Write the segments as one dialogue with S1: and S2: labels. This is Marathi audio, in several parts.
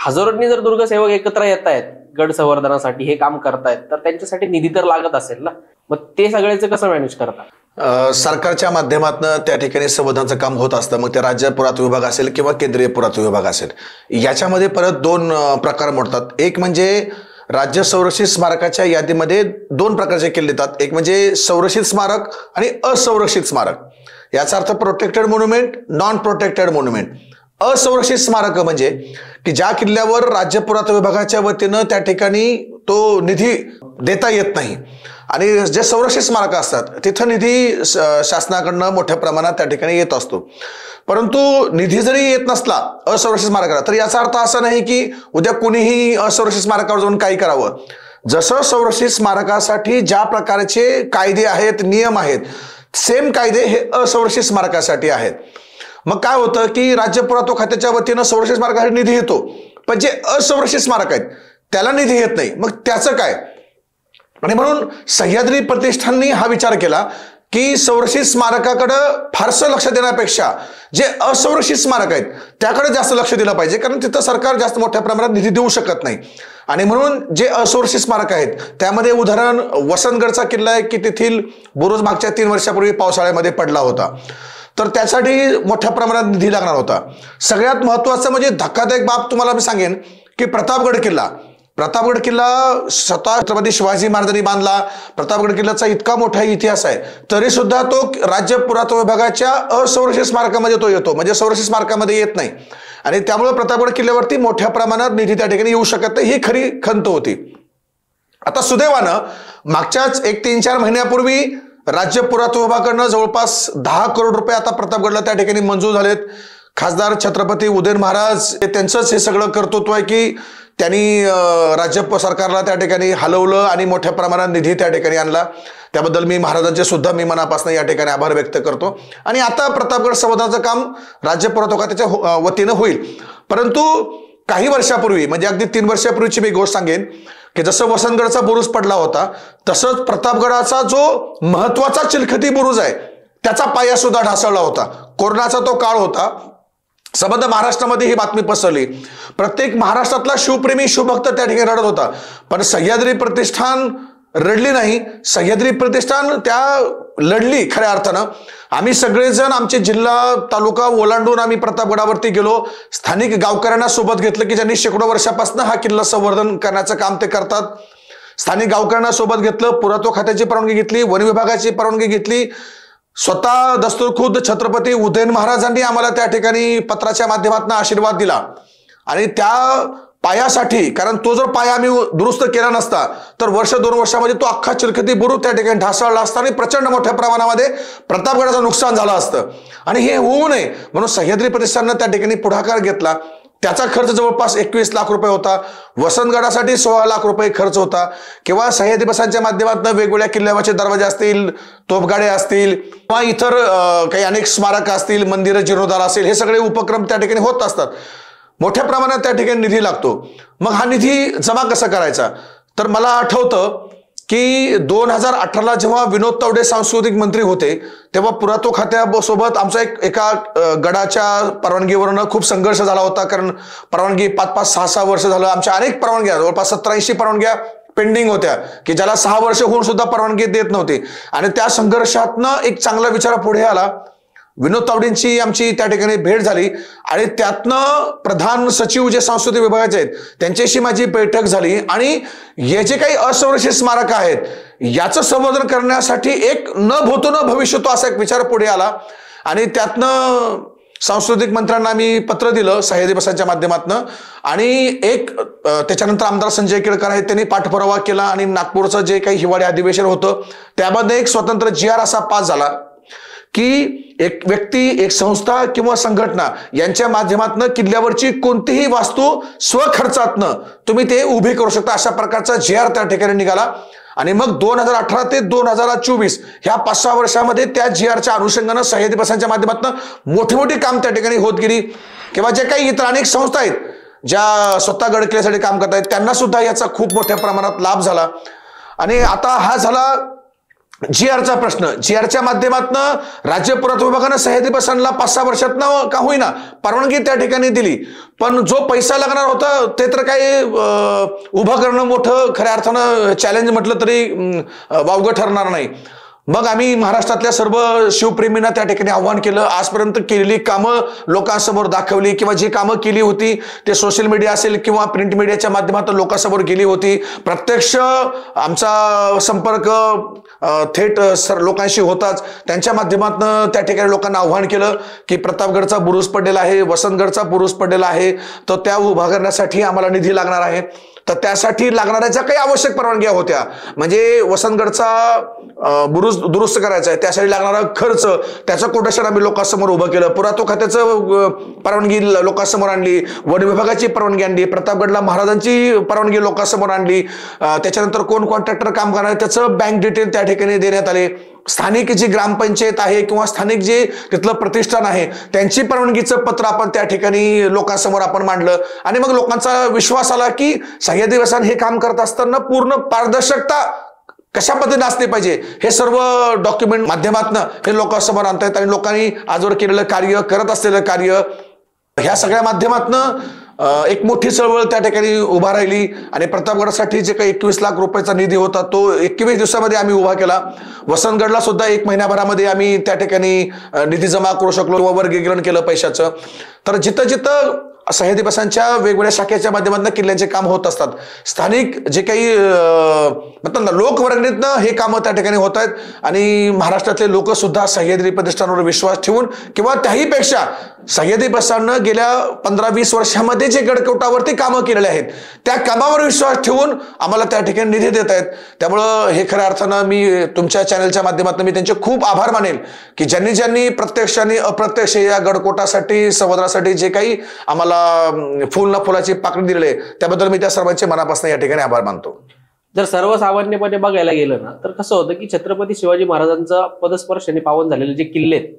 S1: हजारोंनी जर दुर्गसेवक एकत्र येत आहेत गड संवर्धनासाठी, हे काम करतायत, तर त्यांच्यासाठी निधी तर लागत असेल ना, मग ते सगळ्याचं कसं मॅनेज करतात?
S2: सरकारच्या माध्यमातून त्या ठिकाणी संवर्धनाचं काम होत असतं. मग ते राज्य पुरातत्व विभाग असेल किंवा केंद्रीय पुरातत्व विभाग असेल. याच्यामध्ये परत दोन प्रकार मोडतात. एक म्हणजे राज्य संरक्षित स्मारकाच्या यादीमध्ये दोन प्रकारचे केले जातात. एक म्हणजे संरक्षित स्मारक आणि असंरक्षित स्मारक. याचा अर्थ protected monument, non protected monument. असंरक्षित स्मारक म्हणजे की ज्या किल्ल्यावर राज्य पुरातत्व विभागाच्या वतीनं त्या ठिकाणी तो निधी देता येत नाही, आणि जे संरक्षित स्मारक असतात तिथं निधी शासनाकडनं मोठ्या प्रमाणात त्या ठिकाणी येत असतो. परंतु निधी जरी येत नसला असंरक्षित स्मारकाला, तर याचा अर्थ असा नाही की उद्या कुणीही असंरक्षित स्मारकावर जाऊन काही करावं. जसं संरक्षित स्मारकासाठी ज्या प्रकारचे कायदे आहेत, नियम आहेत, सेम कायदे हे असंरक्षित स्मारकासाठी आहेत. मग काय होतं की राज्य पुरातत्व खात्याच्या वतीनं संरक्षित स्मारकासाठी निधी येतो, पण जे असंरक्षित स्मारक आहेत त्याला निधी येत नाही. मग त्याचं काय? आणि म्हणून सह्याद्री प्रतिष्ठाननी हा विचार केला की संरक्षित स्मारकाकडे फारसं लक्ष देण्यापेक्षा जे असंरक्षित स्मारक आहेत त्याकडे जास्त लक्ष दिलं पाहिजे, कारण तिथं सरकार जास्त मोठ्या प्रमाणात निधी देऊ शकत नाही. आणि म्हणून जे असुरक्षित स्मारक आहेत त्यामध्ये उदाहरण वसंतगडचा किल्ला आहे की तेथील बुरुज मागच्या 3 वर्षापूर्वी पावसाळ्यामध्ये पडला होता, तर त्यासाठी मोठ्या प्रमाणात निधी लागणार होता. सगळ्यात महत्त्वाचं म्हणजे धक्कादायक बाब तुम्हाला मी सांगेन की प्रतापगड किल्ला स्वतः छत्रपती शिवाजी महाराजांनी बांधला. प्रतापगड किल्ल्याचा इतका मोठा इतिहास आहे, तरी सुद्धा तो राज्य पुरातत्व विभागाच्या असंरक्षित स्मारकामध्ये तो येतो, म्हणजे संरक्षित स्मारकामध्ये येत नाही. आणि त्यामुळे प्रतापगड किल्ल्यावरती मोठ्या प्रमाणात निधी त्या ठिकाणी येऊ शकत नाही, ही खरी खंत होती. आता सुदैवानं मागच्याच 1-3-4 महिन्यापूर्वी राज्य पुरातत्व विभागाकडनं जवळपास 10 करोड रुपये आता प्रतापगडला त्या ठिकाणी मंजूर झालेत. खासदार छत्रपती उदयन महाराज त्यांचंच हे सगळं कर्तृत्व आहे की त्यांनी राज्य सरकारला त्या ठिकाणी हलवलं आणि मोठ्या प्रमाणात निधी त्या ठिकाणी आणला. त्याबद्दल मी महाराजांचे सुद्धा मी मनापासून या ठिकाणी आभार व्यक्त करतो. आणि आता प्रतापगड संवर्धनाचं काम राज्य पुरातत्व खात्याच्या वतीनं होईल. परंतु काही वर्षापूर्वी, म्हणजे अगदी 3 वर्षापूर्वीची मी गोष्ट सांगेन की जसं वसंतगडचा बुरुज पडला होता, तसंच प्रतापगडाचा जो महत्वाचा चिलखती बुरुज आहे त्याचा पाया सुद्धा ढासळला होता. कोरोनाचा तो काळ होता. संबंध महाराष्ट्रामध्ये ही बातमी पसरली. प्रत्येक महाराष्ट्रातला शिवप्रेमी शिवभक्त त्या ठिकाणी रडत होता, पण सह्याद्री प्रतिष्ठान रडली नाही. सह्याद्री प्रतिष्ठान त्या लढली खऱ्या अर्थानं. आम्ही सगळेजण आमचे जिल्हा तालुका ओलांडून आम्ही प्रतापगडावरती गेलो. स्थानिक गावकऱ्यांना सोबत घेतलं की ज्यांनी शेकडो वर्षापासून हा किल्ला संवर्धन करण्याचं काम ते करतात. स्थानिक गावकऱ्यांना सोबत घेतलं, पुरातत्व खात्याची परवानगी घेतली, वन विभागाची परवानगी घेतली. स्वतः दस्तूरखुद्द छत्रपती उदयन महाराजांनी आम्हाला त्या ठिकाणी पत्राच्या माध्यमातून आशीर्वाद दिला. आणि त्या पायासाठी, कारण तो जर पाया आम्ही दुरुस्त केला नसता तर 1-2 वर्षामध्ये तो अख्खा चिलखती बुरुज त्या ठिकाणी ढासळला असता आणि प्रचंड मोठ्या प्रमाणामध्ये प्रतापगडाचं नुकसान झालं असतं. आणि हे होऊ नये म्हणून सह्याद्री प्रतिष्ठाननं त्या ठिकाणी पुढाकार घेतला. त्याचा खर्च जवळपास 21 लाख रुपये होता. वसंतगडासाठी 16 लाख रुपये खर्च होता. किंवा सह्याद्री बसांच्या माध्यमातून वेगवेगळ्या किल्ल्यावरचे दरवाजे असतील, तोफगाडे असतील, किंवा इतर काही अनेक स्मारक असतील, मंदिरं जीर्णोद्धार असेल, हे सगळे उपक्रम त्या ठिकाणी होत असतात. मोठ्या प्रमाणात त्या ठिकाणी निधी लागतो. मग हा निधी जमा कसा करायचा? तर मला आठवतं की 2018ला जेव्हा विनोद तावडे सांस्कृतिक मंत्री होते तेव्हा पुरातत्व खात्यासोबत आमचा एका गडाच्या परवानगीवरून खूप संघर्ष झाला होता. कारण परवानगी 5-5, 6-6 वर्ष झालं. आमच्या अनेक परवानग्या, जवळपास 70-80 परवानग्या पेंडिंग होत्या की ज्याला 6 वर्ष होऊन सुद्धा परवानगी देत नव्हती. आणि त्या संघर्षातनं एक चांगला विचार पुढे आला. विनोद तावडेंची आमची त्या ठिकाणी भेट झाली आणि त्यातनं प्रधान सचिव जे सांस्कृतिक विभागाचे आहेत त्यांच्याशी माझी बैठक झाली. आणि हे जे काही असंरक्षित स्मारक आहेत याचं संवर्धन करण्यासाठी एक न भूतो न भविष्यतो असा एक विचार पुढे आला. आणि त्यातनं सांस्कृतिक मंत्र्यांना मी पत्र दिलं सह्याद्री बसांच्या माध्यमातून. आणि त्याच्यानंतर आमदार संजय केळकर आहेत, त्यांनी पाठपुरावा केला. आणि नागपूरचं जे काही हिवाळी अधिवेशन होतं त्यामध्ये एक स्वतंत्र GR असा पास झाला की एक व्यक्ती, एक संस्था किंवा संघटना यांच्या माध्यमातून किल्ल्यावरची कोणतीही वास्तू स्वखर्चातनं तुम्ही ते उभी करू शकता, अशा प्रकारचा GR त्या ठिकाणी निघाला. आणि मग 2018 ते 2024 ह्या 5-6 वर्षामध्ये त्या GRच्या अनुषंगानं सह्याद्री बसांच्या माध्यमातून मोठी काम त्या ठिकाणी होत गेली. किंवा जे काही इतर अनेक संस्था आहेत ज्या स्वतः गड किल्ल्यासाठी काम करत आहेत त्यांना सुद्धा याचा खूप मोठ्या प्रमाणात लाभ झाला. आणि आता हा झाला GRचा प्रश्न, GRच्या माध्यमातून राज्य पुरातत्व विभागानं सह्याद्री बसांना 5-6 वर्षातनं का होईना परवानगी त्या ठिकाणी दिली, पण जो पैसा लागणार होता ते तर काही उभं करणं मोठं खऱ्या अर्थानं चॅलेंज म्हटलं तरी वावगं ठरणार नाही. मग आम्ही महाराष्ट्रातल्या सर्व शिवप्रेमींना त्या ठिकाणी आव्हान केलं. आजपर्यंत केलेली कामं लोकांसमोर दाखवली किंवा जी कामं केली होती ते सोशल मीडिया असेल किंवा प्रिंट मीडियाच्या माध्यमातून लोकांसमोर गेली होती. प्रत्यक्ष आमचा संपर्क थेट लोकांशी होताच. त्यांच्या माध्यमातून त्या ठिकाणी लोकांना आव्हान केलं की प्रतापगडचा बुरुज पडलेला आहे, वसंतगडचा बुरुज पडलेला आहे, तर त्या उभा करण्यासाठी आम्हाला निधी लागणार आहे. तर त्यासाठी लागणाऱ्या ज्या काही आवश्यक परवानग्या होत्या, म्हणजे वसंतगडचा बुरुज दुरुस्त करायचा आहे त्यासाठी लागणारा खर्च, त्याचं कोटेशन आम्ही लोकांसमोर उभं केलं. पुरातत्व खात्याचं परवानगी लोकांसमोर आणली, वन विभागाची परवानगी आणली, प्रतापगडला महाराजांची परवानगी लोकांसमोर आणली. त्याच्यानंतर कोण कॉन्ट्रॅक्टर काम करणार त्याचं बँक डिटेल त्या ठिकाणी देण्यात आले. स्थानिक जी ग्रामपंचायत आहे किंवा स्थानिक जे तिथलं प्रतिष्ठान आहे त्यांची परवानगीचं पत्र आपण त्या ठिकाणी लोकांसमोर आपण मांडलं. आणि मग लोकांचा विश्वास आला की सह्याद्री बसांना हे काम करत असताना पूर्ण पारदर्शकता कशा पद्धतीने असली पाहिजे हे सर्व डॉक्युमेंट माध्यमातून हे लोकांसमोर आणतायत. आणि लोकांनी आजवर केलेलं कार्य, करत असलेलं कार्य, ह्या सगळ्या माध्यमातून एक मोठी चळवळ त्या ठिकाणी उभा राहिली. आणि प्रतापगडासाठी जे काही 21 लाख रुपयाचा निधी होता तो 21 दिवसामध्ये आम्ही उभा केला. वसंतगडला सुद्धा 1 महिन्याभरामध्ये आम्ही त्या ठिकाणी निधी जमा करू शकलो किंवा वर्गीकरण केलं पैशाचं. तर जिथं जिथं सह्याद्री बसांच्या वेगवेगळ्या शाखेच्या माध्यमातून किल्ल्यांचे काम होत असतात, स्थानिक जे काही म्हणतात ना लोकवर्गणीतनं हे कामं त्या ठिकाणी होत आहेत. आणि महाराष्ट्रातले लोक सुद्धा सह्याद्री प्रतिष्ठानावर विश्वास ठेवून किंवा त्याहीपेक्षा सह्याद्री बसांना गेल्या 15-20 वर्षामध्ये जे गडकोटावरती कामं केलेले आहेत त्या कामावर विश्वास ठेवून आम्हाला त्या ठिकाणी निधी देत आहेत. त्यामुळं हे खऱ्या अर्थानं मी तुमच्या चॅनलच्या माध्यमातून मी त्यांचे खूप आभार मानेल की ज्यांनी ज्यांनी प्रत्यक्ष आणि अप्रत्यक्ष या गडकोटासाठी, संवर्धनासाठी जे काही आम्हाला फुल ना फुलाची पाकळी दिलेली आहे त्याबद्दल मी त्या सर्वांचे मनापासून या ठिकाणी आभार मानतो.
S1: जर सर्वसामान्यपणे बघायला गेलं ना तर कसं होतं की छत्रपती शिवाजी महाराजांचा पदस्पर्शाने पावन झालेले जे किल्ले आहेत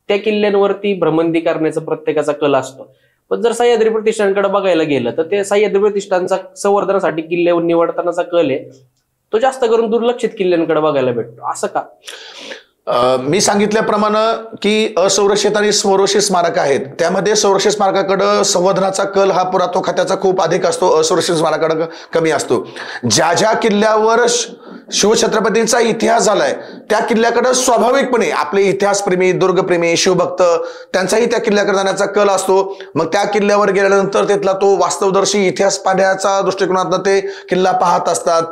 S1: त्या किल्ल्यांवरती भ्रमंती करण्याचा प्रत्येकाचा कल असतो. पण जर सह्याद्री प्रतिष्ठानकडे बघायला गेलं तर ते सह्याद्री प्रतिष्ठानचा संवर्धनासाठी किल्ले निवडतानाचा कल आहे तो जास्त करून दुर्लक्षित किल्ल्यांकडे बघायला भेटतो. असं का?
S2: मी सांगितल्याप्रमाणे की असंरक्षित आणि संरक्षित स्मारक आहेत, त्यामध्ये संरक्षित स्मारकाकडे संवर्धनाचा कल हा पुरातत्व खात्याचा खूप अधिक असतो, असुरक्षित स्मारकाकडे कमी असतो. ज्या ज्या किल्ल्यावर शिवछत्रपतींचा इतिहास झालाय त्या किल्ल्याकडे स्वाभाविकपणे आपले इतिहासप्रेमी, दुर्गप्रेमी, शिवभक्त त्यांचाही त्या किल्ल्याकडे जाण्याचा कल असतो. मग त्या किल्ल्यावर गेल्यानंतर तिथला तो वास्तवदर्शी इतिहास पाहण्याच्या दृष्टिकोनातून ते किल्ला पाहत असतात.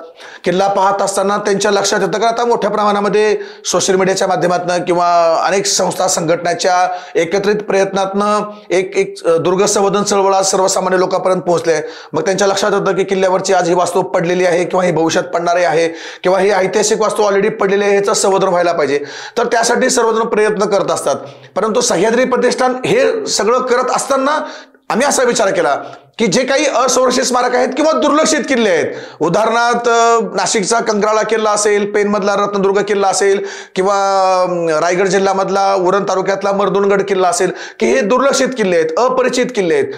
S2: किल्ला पाहत असताना त्यांच्या लक्षात येतं की आता मोठ्या प्रमाणामध्ये सोशल मीडियाच्या माध्यमातून किंवा अनेक संस्था संघटनाच्या एकत्रित प्रयत्नातनं एक दुर्ग संवर्धन चळवळ सर्वसामान्य लोकांपर्यंत पोहोचले. मग त्यांच्या लक्षात येतं की किल्ल्यावरची आज ही वास्तू पडलेली आहे किंवा ही भविष्यात पडणारी आहे किंवा ही ऐतिहासिक वास्तू ऑलरेडी पडलेली आहे, ह्याचं संवर्धन व्हायला पाहिजे. तर त्यासाठी सर्वजण प्रयत्न करत असतात. परंतु सह्याद्री प्रतिष्ठान हे सगळं करत असताना आम्ही असा विचार केला की जे काही असंरक्षित स्मारक आहेत किंवा दुर्लक्षित किल्ले आहेत, उदाहरणार्थ नाशिकचा कंकराळा किल्ला असेल, पेनमधला रत्नदुर्ग किल्ला असेल किंवा रायगड जिल्ह्यामधला उरण तालुक्यातला मर्दुनगड किल्ला असेल, की हे दुर्लक्षित किल्ले आहेत, अपरिचित किल्ले आहेत.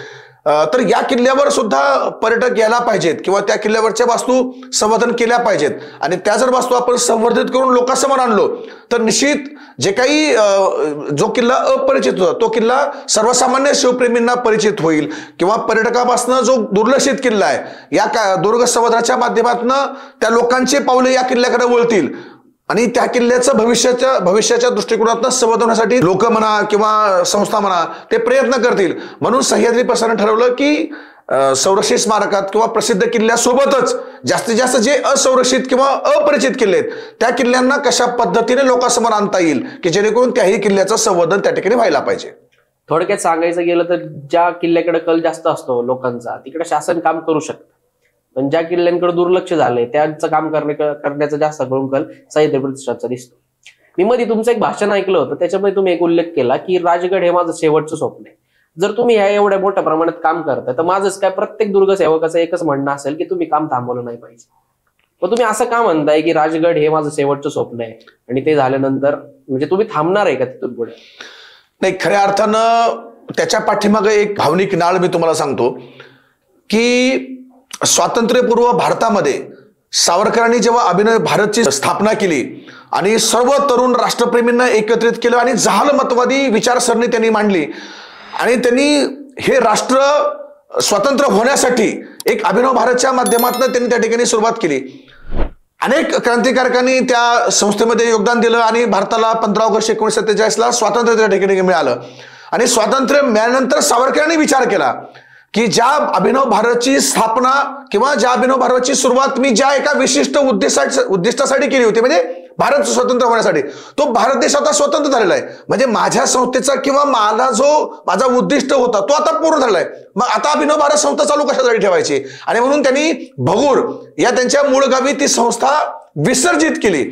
S2: तर या किल्ल्यावर सुद्धा पर्यटक यायला पाहिजेत किंवा त्या किल्ल्यावरच्या वास्तू संवर्धन केल्या पाहिजेत. आणि त्या जर वास्तू आपण संवर्धित करून लोकांसमोर आणलो तर निश्चित जे काही जो किल्ला अपरिचित होता तो किल्ला सर्वसामान्य शिवप्रेमींना परिचित होईल किंवा पर्यटकापासून जो दुर्लक्षित किल्ला आहे या दुर्ग संवर्धनाच्या माध्यमातून त्या लोकांचे पावले या किल्ल्याकडे वळतील आणि त्या किल्ल्याचं भविष्याच्या दृष्टिकोनातून संवर्धनासाठी लोक म्हणा किंवा संस्था म्हणा ते प्रयत्न करतील. म्हणून सह्याद्री प्रशासनाने ठरवलं की संरक्षित स्मारकात किंवा प्रसिद्ध किल्ल्यासोबतच जास्तीत जास्त जे असंरक्षित किंवा अपरिचित किल्ले आहेत त्या किल्ल्यांना कशा पद्धतीने लोकांसमोर आणता येईल की जेणेकरून त्याही किल्ल्याचं संवर्धन त्या ठिकाणी व्हायला पाहिजे.
S1: थोडक्यात सांगायचं गेलं तर ज्या किल्ल्याकडे कल जास्त असतो लोकांचा तिकडे शासन काम करू शकतं, पण ज्या किल्ल्यांकडे दुर्लक्ष झालंय त्यांचं काम करण्याचा जास्त करून कल सह्याद्री प्रतिष्ठानचा दिसतो. मी मध्ये तुमचं एक भाषण ऐकलं होतं, त्याच्यामध्ये तुम्ही एक उल्लेख केला की राजगड हे माझं शेवटचं स्वप्न आहे. जर तुम्ही ह्या एवढ्या मोठ्या प्रमाणात काम करताय तर माझंच काय प्रत्येक दुर्ग सेवकाचं एकच म्हणणं असेल की तुम्ही काम थांबवलं नाही पाहिजे. पण तुम्ही असं का म्हणताय की राजगड हे माझं शेवटचं स्वप्न आहे आणि ते झाल्यानंतर म्हणजे तुम्ही थांबणार आहे का तिथून पुढे?
S2: नाही, खऱ्या अर्थानं त्याच्या पाठीमागे एक भावनिक नाळ मी तुम्हाला सांगतो की स्वातंत्र्यपूर्व भारतामध्ये सावरकरांनी जेव्हा अभिनव भारतची स्थापना केली आणि सर्व तरुण राष्ट्रप्रेमींना एकत्रित केलं आणि जहालमतवादी विचारसरणी त्यांनी मांडली आणि त्यांनी हे राष्ट्र स्वतंत्र होण्यासाठी एक अभिनव भारतच्या माध्यमातून त्यांनी त्या ठिकाणी सुरुवात केली. अनेक क्रांतिकारकांनी त्या संस्थेमध्ये योगदान दिलं आणि भारताला 15 ऑगस्ट 1947ला स्वातंत्र्य त्या ठिकाणी मिळालं. आणि स्वातंत्र्य मिळाल्यानंतर सावरकरांनी विचार केला की ज्या अभिनव भारतची स्थापना किंवा ज्या अभिनव भारतची सुरुवात मी ज्या एका विशिष्ट उद्दिष्टासाठी केली होती, म्हणजे भारत स्वतंत्र होण्यासाठी, तो भारत देश आता स्वतंत्र झालेला आहे. म्हणजे माझ्या संस्थेचा किंवा माझा उद्दिष्ट होता तो आता पूर्ण झालेला आहे. मग आता अभिनव भारत संस्था चालू कशासाठी ठेवायची? आणि म्हणून त्यांनी भगूर या त्यांच्या मूळ गावी ती संस्था विसर्जित केली.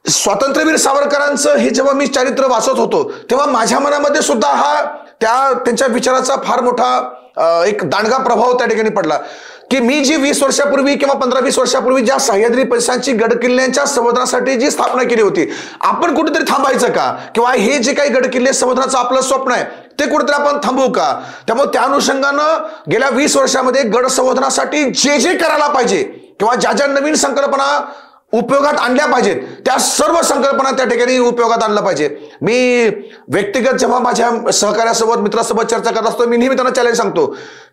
S2: स्वातंत्र्यवीर सावरकरांचं हे जेव्हा मी चरित्र वाचत होतो तेव्हा माझ्या मनामध्ये सुद्धा त्यांच्या विचाराचा फार मोठा एक दांडगा प्रभाव त्या ठिकाणी पडला की मी जी 20 वर्षापूर्वी किंवा 15-20 वर्षापूर्वी ज्या सह्याद्री परिसराची गडकिल्ल्यांच्या संवर्धनासाठी जी स्थापना केली होती, आपण कुठेतरी थांबायचं का? किंवा हे जे काही गडकिल्ले संवर्धनाचं आपलं स्वप्न आहे ते कुठेतरी आपण थांबवू का? त्यामुळे त्या अनुषंगानं गेल्या 20 वर्षामध्ये गड संवर्धनासाठी जे करायला पाहिजे किंवा ज्या नवीन संकल्पना उपयोगात आणल्या पाहिजेत त्या सर्व संकल्पना त्या ठिकाणी उपयोगात आणल्या पाहिजे. मी व्यक्तिगत जेव्हा माझ्या सहकार्यासोबत मित्रासोबत चर्चा करत असतो मी नेहमी त्यांना चॅलेंज सांगतो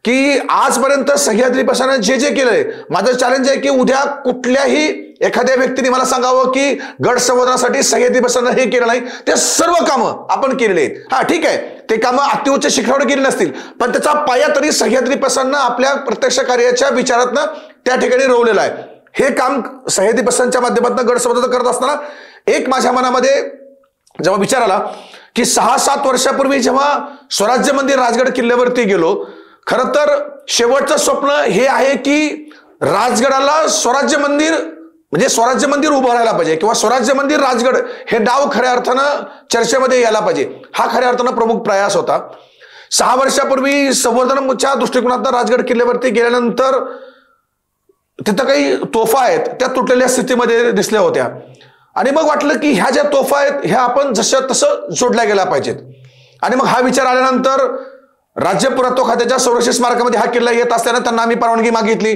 S2: की आजपर्यंत सह्याद्री प्रशासनाने जे केलंय, माझं चॅलेंज आहे की उद्या कुठल्याही एखाद्या व्यक्तीने मला सांगावं की गड संवर्धनासाठी सह्याद्री प्रशासनाने हे केलं नाही, ते सर्व कामं आपण केलेले आहेत. हा ठीक आहे, ते कामं अतिउच्च शिखरावर गेली नसतील पण त्याचा पाया तरी सह्याद्री प्रशासनानं आपल्या प्रत्यक्ष कार्याच्या विचारातनं त्या ठिकाणी रोवलेला आहे. हे काम सह्याद्री प्रशासनाच्या माध्यमातून गड संवर्धन करत असताना एक माझ्या मनामध्ये जेव्हा विचार आला की 6-7 वर्षापूर्वी जेव्हा स्वराज्य मंदिर राजगड किल्ल्यावरती गेलो, खरं तर शेवटचं स्वप्न हे आहे की राजगडाला स्वराज्य मंदिर उभं राहायला पाहिजे किंवा स्वराज्य मंदिर राजगड हे नाव खऱ्या अर्थानं चर्चेमध्ये यायला पाहिजे. हा खऱ्या अर्थानं प्रमुख प्रयास होता. 6 वर्षापूर्वी संवर्धनाच्या दृष्टिकोनातून राजगड किल्ल्यावरती गेल्यानंतर तिथं काही तोफा आहेत त्या तुटलेल्या स्थितीमध्ये दिसल्या होत्या आणि मग वाटलं की ह्या ज्या तोफा आहेत ह्या आपण जशा तसं जोडल्या गेल्या पाहिजेत. आणि मग हा विचार आल्यानंतर राज्य पुरातत्व खात्याच्या संरक्षित स्मारकामध्ये हा किल्ला येत असताना त्यांना आम्ही परवानगी मागितली.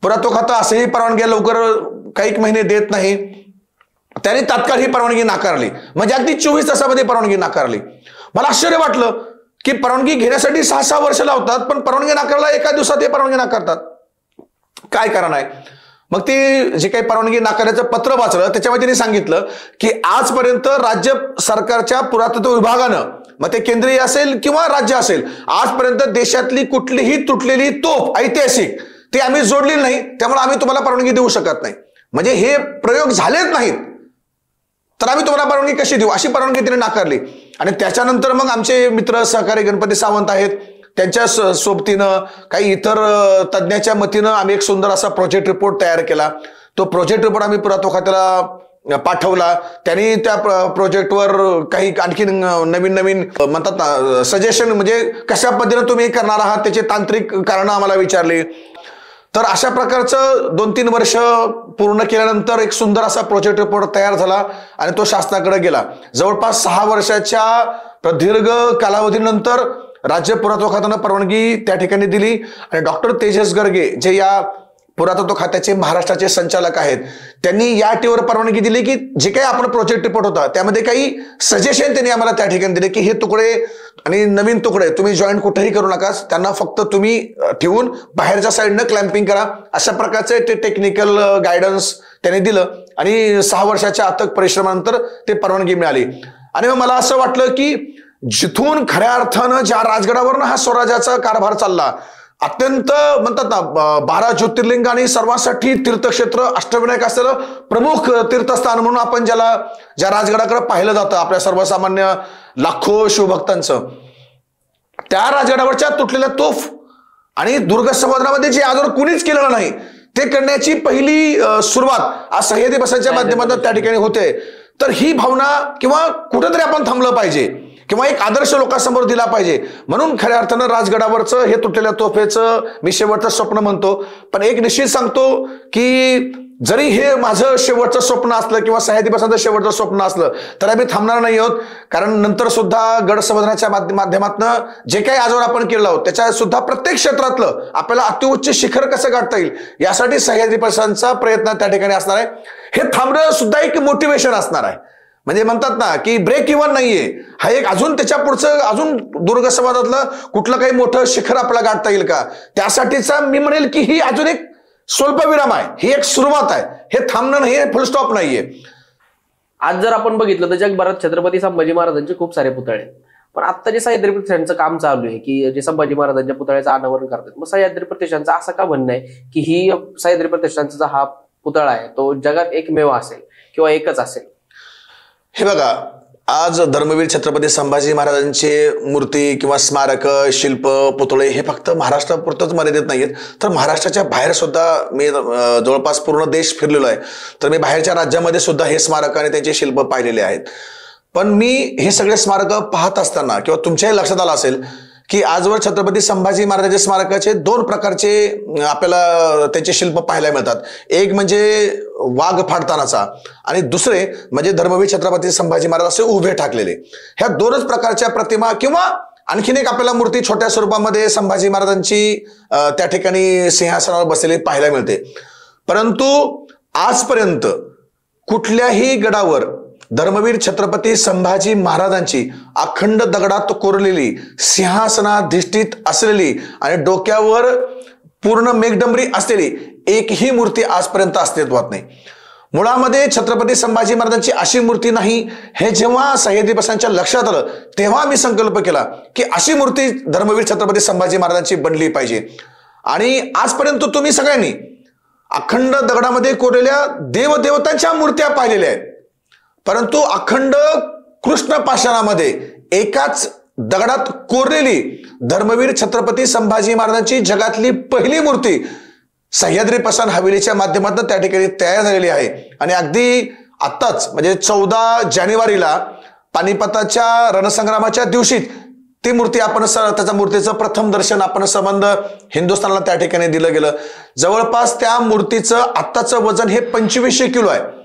S2: पुरातत्व खातं असंही परवानगी लवकर काही महिने देत नाही, त्यांनी तात्काळ ही परवानगी नाकारली, म्हणजे अगदी 24 तासामध्ये परवानगी नाकारली. मला आश्चर्य वाटलं की परवानगी घेण्यासाठी 6-6 वर्ष लावतात पण परवानगी नाकारला एका दिवसात हे परवानगी नाकारतात, काय कारण आहे? मग ते जे काही परवानगी नाकारण्याचं पत्र वाचलं त्याच्यामध्ये त्यांनी सांगितलं की आजपर्यंत राज्य सरकारच्या पुरातत्व विभागानं, मग ते केंद्रीय असेल किंवा राज्य असेल, आजपर्यंत देशातली कुठलीही तुटलेली तोफ ऐतिहासिक ती आम्ही जोडलेली नाही, त्यामुळे आम्ही तुम्हाला परवानगी देऊ शकत नाही. म्हणजे हे प्रयोग झालेच नाहीत तर आम्ही तुम्हाला परवानगी कशी देऊ, अशी परवानगी तिने नाकारली. आणि त्याच्यानंतर मग आमचे मित्र सहकारी गणपती सावंत आहेत, त्यांच्या सोबतीनं काही इतर तज्ज्ञाच्या मतीनं आम्ही एक सुंदर असा प्रोजेक्ट रिपोर्ट तयार केला. तो प्रोजेक्ट रिपोर्ट आम्ही पुरातत्व खात्याला पाठवला. त्यांनी त्या प्रोजेक्टवर काही आणखी नवीन म्हणतात ना सजेशन, म्हणजे कशा पद्धतीने तुम्ही करणार आहात त्याचे तांत्रिक कारणं आम्हाला विचारली. तर अशा प्रकारचं 2-3 वर्ष पूर्ण केल्यानंतर एक सुंदर असा प्रोजेक्ट रिपोर्ट तयार झाला आणि तो शासनाकडे गेला. जवळपास 6 वर्षाच्या प्रदीर्घ कालावधीनंतर राज्य पुरातत्व खात्यानं परवानगी त्या ठिकाणी दिली आणि डॉक्टर तेजस गर्गे जे या पुरातत्व खात्याचे महाराष्ट्राचे संचालक आहेत, त्यांनी या अटीवर परवानगी दिली की जे काही आपण प्रोजेक्ट रिपोर्ट होता त्यामध्ये काही सजेशन त्यांनी आम्हाला त्या ठिकाणी दिले की हे तुकडे आणि नवीन तुकडे तुम्ही जॉईंट कुठेही करू नका, त्यांना फक्त तुम्ही ठेवून बाहेरच्या साईडनं क्लॅम्पिंग करा, अशा प्रकारचे ते टेक्निकल गायडन्स त्यांनी दिलं. आणि 6 वर्षाच्या अथक परिश्रमानंतर ते परवानगी मिळाली. आणि मग मला असं वाटलं की जिथून खऱ्या अर्थानं ज्या राजगडावरनं हा स्वराज्याचा कारभार चालला, अत्यंत म्हणतात ना 12 ज्योतिर्लिंग आणि सर्वांसाठी तीर्थक्षेत्र अष्टविनायक असलेलं प्रमुख तीर्थस्थान म्हणून आपण ज्या राजगडाकडे पाहिलं जातं आपल्या सर्वसामान्य लाखो शिवभक्तांचं, त्या राजगडावरच्या तुटलेल्या तोफ आणि दुर्ग संवर्धनामध्ये जे आजवर कुणीच केलेलं नाही ते करण्याची पहिली सुरुवात आज सह्याद्री प्रशासनाच्या माध्यमातून त्या ठिकाणी होते. तर ही भावना किंवा कुठेतरी आपण थांबलं पाहिजे किंवा एक आदर्श लोकांसमोर दिला पाहिजे, म्हणून खऱ्या अर्थानं राजगडावरचं हे तुटलेल्या तोफेचं मी शेवटचं स्वप्न म्हणतो. पण एक निश्चित सांगतो की जरी हे माझं शेवटचं स्वप्न असलं किंवा सह्याद्री प्रसादचं शेवटचं स्वप्न असलं तर आम्ही थांबणार नाही आहोत, कारण नंतर सुद्धा गड संवर्धनाच्या माध्यमातून जे काही आजवर आपण केलं आहोत त्याच्या सुद्धा प्रत्येक क्षेत्रातलं आपल्याला अतिउच्च शिखर कसं गाठता येईल यासाठी सह्याद्री प्रसादचा प्रयत्न त्या ठिकाणी असणार आहे. हे थांबणं सुद्धा एक मोटिवेशन असणार आहे. म्हणजे म्हणतात ना की ब्रेक इव्हन नाहीये, हा एक अजून त्याच्या पुढचं अजून दुर्ग संवादातलं कुठलं काही मोठं शिखर आपल्याला गाठता येईल का, त्यासाठीचा मी म्हणेल की ही अजून एक स्वल्पविराम आहे, ही एक सुरुवात आहे. हे थांबणं नाही, हे फुलस्टॉप नाहीये.
S1: आज जर आपण बघितलं तर जगभरात छत्रपती संभाजी महाराजांचे खूप सारे पुतळे आहेत, पण आता जे सह्याद्री प्रतिष्ठानचं काम चालू आहे की जे संभाजी महाराजांच्या पुतळ्याचं अनावरण करतात, मग सह्याद्री प्रतिष्ठानचं असं का म्हणणं आहे की ही सह्याद्री प्रतिष्ठानचा हा पुतळा आहे तो जगात एकमेव असेल किंवा एकच असेल?
S2: हे बघा, आज धर्मवीर छत्रपती संभाजी महाराजांचे मूर्ती किंवा स्मारक, शिल्प, पुतळे हे फक्त महाराष्ट्रापुरतच मर्यादित नाहीयेत, तर महाराष्ट्राच्या बाहेर सुद्धा मी जवळपास पूर्ण देश फिरलेलो आहे. तर मी बाहेरच्या राज्यामध्ये सुद्धा हे स्मारक आणि त्यांचे शिल्प पाहिलेले आहेत. पण मी हे सगळे स्मारक पाहत असताना किंवा तुमच्याही लक्षात आलं असेल की आजवर छत्रपती संभाजी महाराजांच्या स्मारकाचे दोन प्रकारचे आपल्याला त्यांचे शिल्प पाहायला मिळतात. एक म्हणजे वाघ फाडतानाचा आणि दुसरे म्हणजे धर्मवीर छत्रपती संभाजी महाराज असे उभे ठाकलेले. ह्या दोनच प्रकारच्या प्रतिमा किंवा आणखीन एक आपल्याला मूर्ती छोट्या स्वरूपामध्ये संभाजी महाराजांची त्या ठिकाणी सिंहासनावर बसलेली पाहायला मिळते. परंतु आजपर्यंत कुठल्याही गडावर धर्मवीर छत्रपती संभाजी महाराजांची अखंड दगडात कोरलेली, सिंहासनाधिष्ठित असलेली आणि डोक्यावर पूर्ण मेघडंबरी असलेली एकही मूर्ती आजपर्यंत अस्तित्वात नाही. मुळामध्ये छत्रपती संभाजी महाराजांची अशी मूर्ती नाही, हे जेव्हा सह्याद्री प्रसादच्या लक्षात आलं तेव्हा मी संकल्प केला की अशी मूर्ती धर्मवीर छत्रपती संभाजी महाराजांची बनली पाहिजे. आणि आजपर्यंत तुम्ही सगळ्यांनी अखंड दगडामध्ये कोरलेल्या देवदेवतांच्या मूर्त्या पाहिलेल्या आहेत, परंतु अखंड कृष्ण पाषाणामध्ये एकाच दगडात कोरलेली धर्मवीर छत्रपती संभाजी महाराजांची जगातली पहिली मूर्ती सह्याद्री प्रसाद हवेलीच्या माध्यमातून त्या ठिकाणी तयार झालेली आहे. आणि अगदी आत्ताच म्हणजे 14 जानेवारीला पानिपताच्या रणसंग्रामाच्या दिवशी ती मूर्ती आपण त्याच्या मूर्तीचं प्रथम दर्शन आपण संबंध हिंदुस्थानला त्या ठिकाणी दिलं गेलं. जवळपास त्या मूर्तीचं आत्ताचं वजन हे 2500 किलो आहे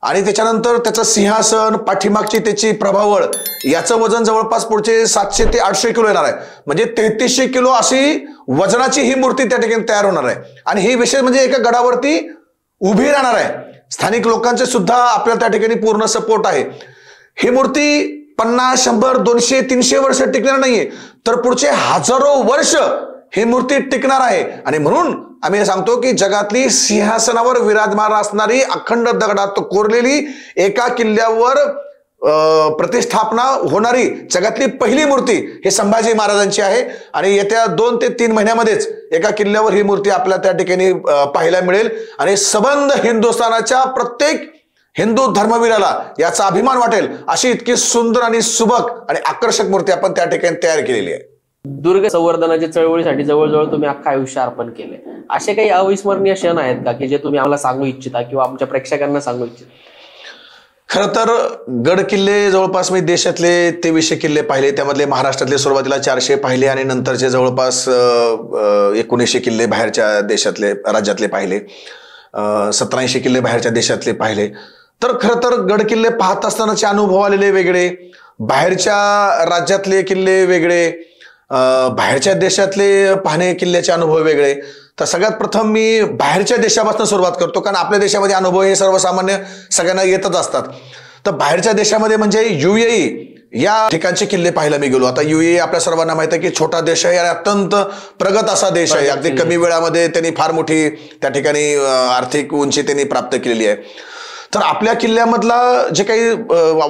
S2: आणि त्याच्यानंतर त्याचं सिंहासन, पाठीमागची त्याची प्रभावळ याचं वजन जवळपास पुढचे 700 ते 800 किलो येणार आहे. म्हणजे 3300 किलो अशी वजनाची ही मूर्ती त्या ठिकाणी तयार होणार आहे. आणि ही विशेष म्हणजे एका गडावरती उभी राहणार आहे. स्थानिक लोकांचे सुद्धा आपल्याला त्या ठिकाणी पूर्ण सपोर्ट आहे. ही मूर्ती 50, 100, 200, 300 वर्ष टिकणार नाहीये, तर पुढचे हजारो वर्ष ही मूर्ती टिकणार आहे. आणि म्हणून आम्ही सांगतो की जगातली सिंहासनावर विराजमान असणारी अखंड दगडात कोरलेली एका किल्ल्यावर प्रतिष्ठापना होणारी जगातली पहिली मूर्ती ही संभाजी महाराजांची आहे. आणि येत्या 2 ते 3 महिन्यामध्येच एका किल्ल्यावर ही मूर्ती आपल्याला त्या ठिकाणी पाहायला मिळेल. आणि सबंध हिंदुस्थानाच्या प्रत्येक हिंदू धर्मवीराला याचा अभिमान वाटेल अशी इतकी सुंदर आणि सुबक आणि आकर्षक मूर्ती आपण त्या ठिकाणी तयार केलेली आहे.
S1: दुर्ग संवर्धनाच्या चळवळीसाठी जवळजवळ तुम्ही अख्खं आयुष्य अर्पण केले. असे काही अविस्मरणीय क्षण आहेत का की जे तुम्ही आम्हाला सांगू इच्छिता किंवा आमच्या प्रेक्षकांना सांगू इच्छिता?
S2: खरं तर गड किल्ले जवळपास मी देशातले 2300 किल्ले पाहिले, त्यामधले महाराष्ट्रातले सुरुवातीला 400 पाहिले आणि नंतरचे जवळपास 1900 किल्ले बाहेरच्या देशातले राज्यातले पाहिले, 87 किल्ले बाहेरच्या देशातले पाहिले. तर खरं तर गड किल्ले पाहत असतानाचे अनुभव आलेले वेगळे, बाहेरच्या राज्यातले किल्ले वेगळे, बाहेरच्या देशातले पाहणे किल्ल्याचे अनुभव वेगळे. तर सगळ्यात प्रथम मी बाहेरच्या देशापासून सुरुवात करतो, कारण आपल्या देशामध्ये अनुभव हे सर्वसामान्य सगळ्यांना येतच असतात. तर बाहेरच्या देशामध्ये म्हणजे UAE या ठिकाणचे किल्ले पाहायला मी गेलो. आता UAE आपल्या सर्वांना माहिती आहे की छोटा देश आहे आणि अत्यंत प्रगत असा देश आहे. अगदी कमी वेळामध्ये त्यांनी फार मोठी त्या ठिकाणी आर्थिक उंची त्यांनी प्राप्त केलेली आहे. तर आपल्या किल्ल्यामधला जे काही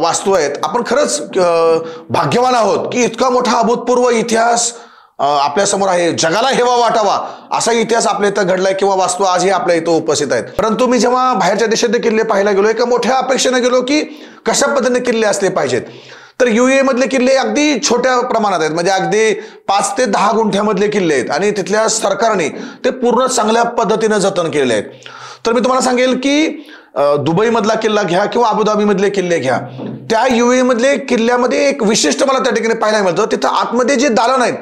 S2: वास्तू आहेत, आपण खरंच भाग्यवान आहोत की इतका मोठा अभूतपूर्व इतिहास आपल्या समोर आहे. जगाला हेवा वाटावा असा इतिहास आपल्या इथं घडलाय किंवा वास्तू आजही आपल्या इथं उपस्थित आहेत. परंतु मी जेव्हा बाहेरच्या देशातले किल्ले पाहायला गेलो, एका मोठ्या अपेक्षेने गेलो की कशा पद्धतीने किल्ले असले पाहिजेत. तर UAE मधले किल्ले अगदी छोट्या प्रमाणात आहेत, म्हणजे अगदी 5 ते 10 गुंठ्यामधले किल्ले आहेत आणि तिथल्या सरकारने ते पूर्ण चांगल्या पद्धतीने जतन केलेले आहेत. तर मी तुम्हाला सांगेल की दुबई मधला किल्ला घ्या किंवा अबुधाबी मधले किल्ले घ्या, त्या UAE मधले किल्ल्यामध्ये एक विशिष्ट मला त्या ठिकाणी पाहायला मिळतं. तिथं आतमध्ये जे दालन आहेत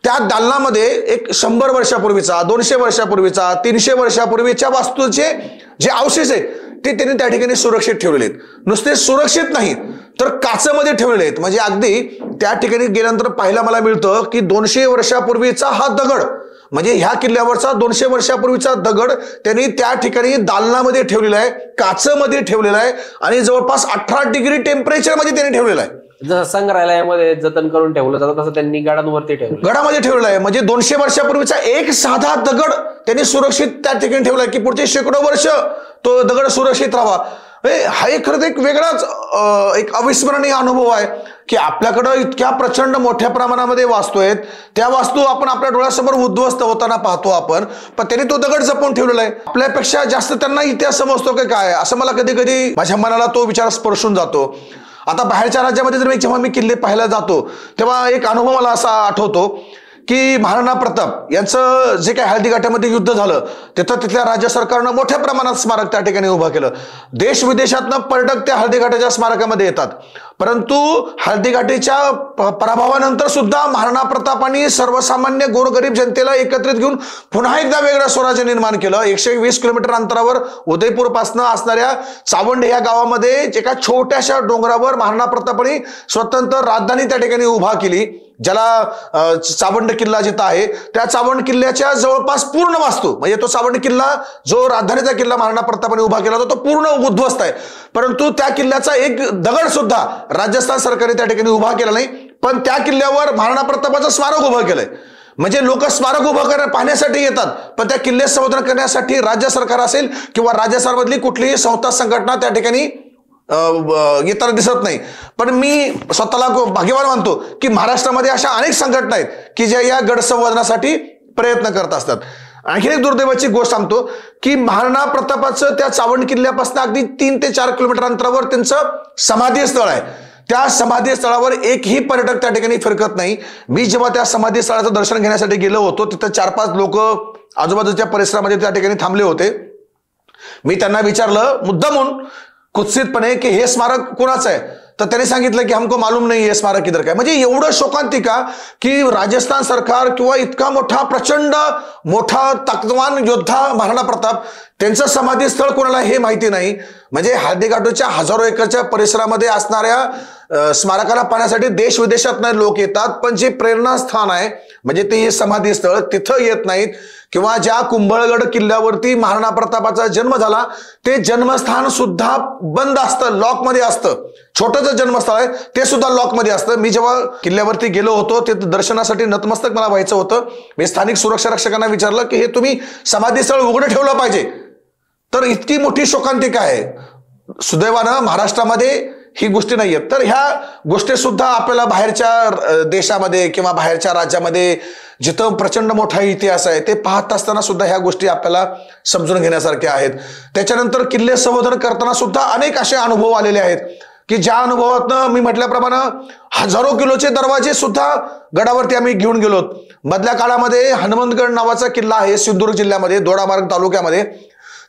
S2: त्या दालनामध्ये एक 100 वर्षापूर्वीचा, 200 वर्षापूर्वीचा, 300 वर्षापूर्वीच्या वास्तूचे जे अवशेष आहेत ते त्यांनी त्या ठिकाणी सुरक्षित ठेवलेले आहेत. नुसते सुरक्षित नाही तर काचेमध्ये ठेवलेले आहेत. म्हणजे अगदी त्या ठिकाणी गेल्यानंतर पाहायला मला मिळतं की 200 वर्षापूर्वीचा हा दगड, म्हणजे ह्या किल्ल्यावरचा 200 वर्षापूर्वीचा दगड त्यांनी त्या ठिकाणी दालनामध्ये ठेवलेला आहे, काचेमध्ये ठेवलेला आहे आणि जवळपास 18 डिग्री टेम्परेचरमध्ये त्यांनी ठेवलेला आहे.
S1: जसं संग्रहालयामध्ये जतन करून ठेवलं जातं तसं त्यांनी गडांवरती ठेवलं,
S2: गडामध्ये ठेवलेला आहे. म्हणजे 200 वर्षापूर्वीचा एक साधा दगड त्यांनी सुरक्षित त्या ठिकाणी ठेवलाय की पुढचे शेकडो वर्ष तो दगड सुरक्षित राहावा. हा एक खरंच एक वेगळाच एक अविस्मरणीय अनुभव आहे की आपल्याकडं इतक्या प्रचंड मोठ्या प्रमाणामध्ये वास्तू आहेत, त्या वास्तू आपण आपल्या डोळ्यासमोर उद्ध्वस्त होताना पाहतो आपण, पण त्यांनी तो दगड जपून ठेवलेला आहे. आपल्यापेक्षा जास्त त्यांना इतिहास समजतो की काय, असं मला कधी कधी माझ्या मनाला तो विचार स्पर्शून जातो. आता बाहेरच्या राज्यामध्ये जर जेव्हा मी किल्ले पाहायला जातो तेव्हा एक अनुभव मला असा आठवतो की महाराणा प्रताप यांचं जे काही हळदीघाटामध्ये युद्ध झालं तिथं तिथल्या राज्य सरकारनं मोठ्या प्रमाणात स्मारक त्या ठिकाणी उभं केलं. देश विदेशातनं पर्यटक त्या हळदीघाटाच्या स्मारकामध्ये येतात, परंतु हळदीघाटीच्या पराभवानंतर सुद्धा महाराणा प्रतापांनी सर्वसामान्य गोरगरीब जनतेला एकत्रित घेऊन पुन्हा एकदा वेगळं स्वराज्य निर्माण केलं. 120 किलोमीटर अंतरावर उदयपूर पासून असणाऱ्या चावंड या गावामध्ये एका छोट्याशा डोंगरावर महाराणा प्रतापांनी स्वतंत्र राजधानी त्या ठिकाणी उभा केली, ज्याला चावंड किल्ला जिथं आहे. त्या चावंड किल्ल्याच्या जवळपास पूर्ण वास्तू, म्हणजे तो चावंड किल्ला जो राजधानीचा किल्ला महाराणा प्रतापांनी उभा केला होता तो पूर्ण उद्ध्वस्त आहे, परंतु त्या किल्ल्याचा एक दगड सुद्धा राजस्थान सरकारने त्या ठिकाणी उभा केला नाही, पण त्या किल्ल्यावर महाराणा प्रतापाचं स्मारक उभं केलंय. म्हणजे लोक स्मारक उभं पाहण्यासाठी येतात, पण त्या किल्ले संवर्धन करण्यासाठी राज्य सरकार असेल किंवा राज्य सरकारमधली कुठलीही संस्था संघटना त्या ठिकाणी येताना दिसत नाही. पण मी स्वतःला भाग्यवान मानतो की महाराष्ट्रामध्ये अशा अनेक संघटना आहेत की ज्या या गड संवर्धनासाठी प्रयत्न करत असतात. आणखी एक दुर्दैवाची गोष्ट सांगतो की महाराणा प्रतापाचं त्या चावंड किल्ल्यापासून अगदी 3 ते 4 किलोमीटर अंतरावर त्यांचं समाधी स्थळ आहे. त्या समाधी स्थळावर एकही पर्यटक त्या ठिकाणी फिरकत नाही. मी जेव्हा त्या समाधी स्थळाचं दर्शन घेण्यासाठी गेलो होतो तिथं 4-5 लोक आजूबाजूच्या परिसरामध्ये त्या ठिकाणी थांबले होते. मी त्यांना विचारलं मुद्दामून कुत्सितपणे की हे स्मारक कोणाचं आहे, तर त्यांनी सांगितलं की हमको मालूम नाही हे स्मारक इधर काय. म्हणजे एवढं शोकांतिका की राजस्थान सरकार किंवा इतका मोठा प्रचंड मोठा ताकदवान योद्धा महाराणा प्रताप त्यांचं समाधी स्थळ कोणाला हे माहिती नाही. म्हणजे हळदीघाटच्या हजारो एकरच्या परिसरामध्ये असणाऱ्या स्मारकाला पाहण्यासाठी देश विदेशात लोक येतात, पण जे प्रेरणास्थान आहे म्हणजे ते समाधी स्थळ तिथं येत नाहीत. किंवा ज्या कुंभलगड किल्ल्यावरती महाराणा प्रतापाचा जन्म झाला ते जन्मस्थान सुद्धा बंद असतं, लॉकमध्ये असतं. छोटंच जन्मस्थळ आहे ते सुद्धा लॉकमध्ये असतं. मी जेव्हा किल्ल्यावरती गेलो होतो ते दर्शनासाठी नतमस्तक मला व्हायचं होतं. मी स्थानिक सुरक्षा रक्षकांना विचारलं की हे तुम्ही समाधी स्थळ उघडं ठेवलं पाहिजे, तर इतकी मोठी शोकांतिका आहे. सुदैवानं महाराष्ट्रामध्ये ही गोष्टी नाहीयेत. तर ह्या गोष्टी सुद्धा आपल्याला बाहेरच्या देशामध्ये किंवा बाहेरच्या राज्यामध्ये जिथं प्रचंड मोठा इतिहास आहे ते पाहत असताना सुद्धा ह्या गोष्टी आपल्याला समजून घेण्यासारख्या आहेत. त्याच्यानंतर किल्ले संवर्धन करताना सुद्धा अनेक असे अनुभव आलेले आहेत की ज्या अनुभवातनं मी म्हटल्याप्रमाणे हजारो किलोचे दरवाजे सुद्धा गडावरती आम्ही घेऊन गेलो. मधल्या काळामध्ये हनुमंतगड नावाचा किल्ला आहे सिंधुदुर्ग जिल्ह्यामध्ये दोडामार्ग तालुक्यामध्ये.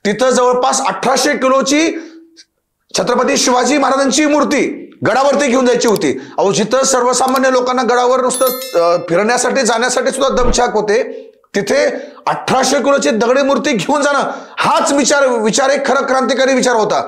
S2: तिथं जवळपास 1800 किलोची छत्रपती शिवाजी महाराजांची मूर्ती गडावरती घेऊन जायची होती. अहो जिथं सर्वसामान्य लोकांना गडावर नुसतं फिरण्यासाठी जाण्यासाठी सुद्धा दमछाक होते, तिथे 1800 किलोची दगडी मूर्ती घेऊन जाणं हाच विचार एक खरं क्रांतिकारी विचार होता.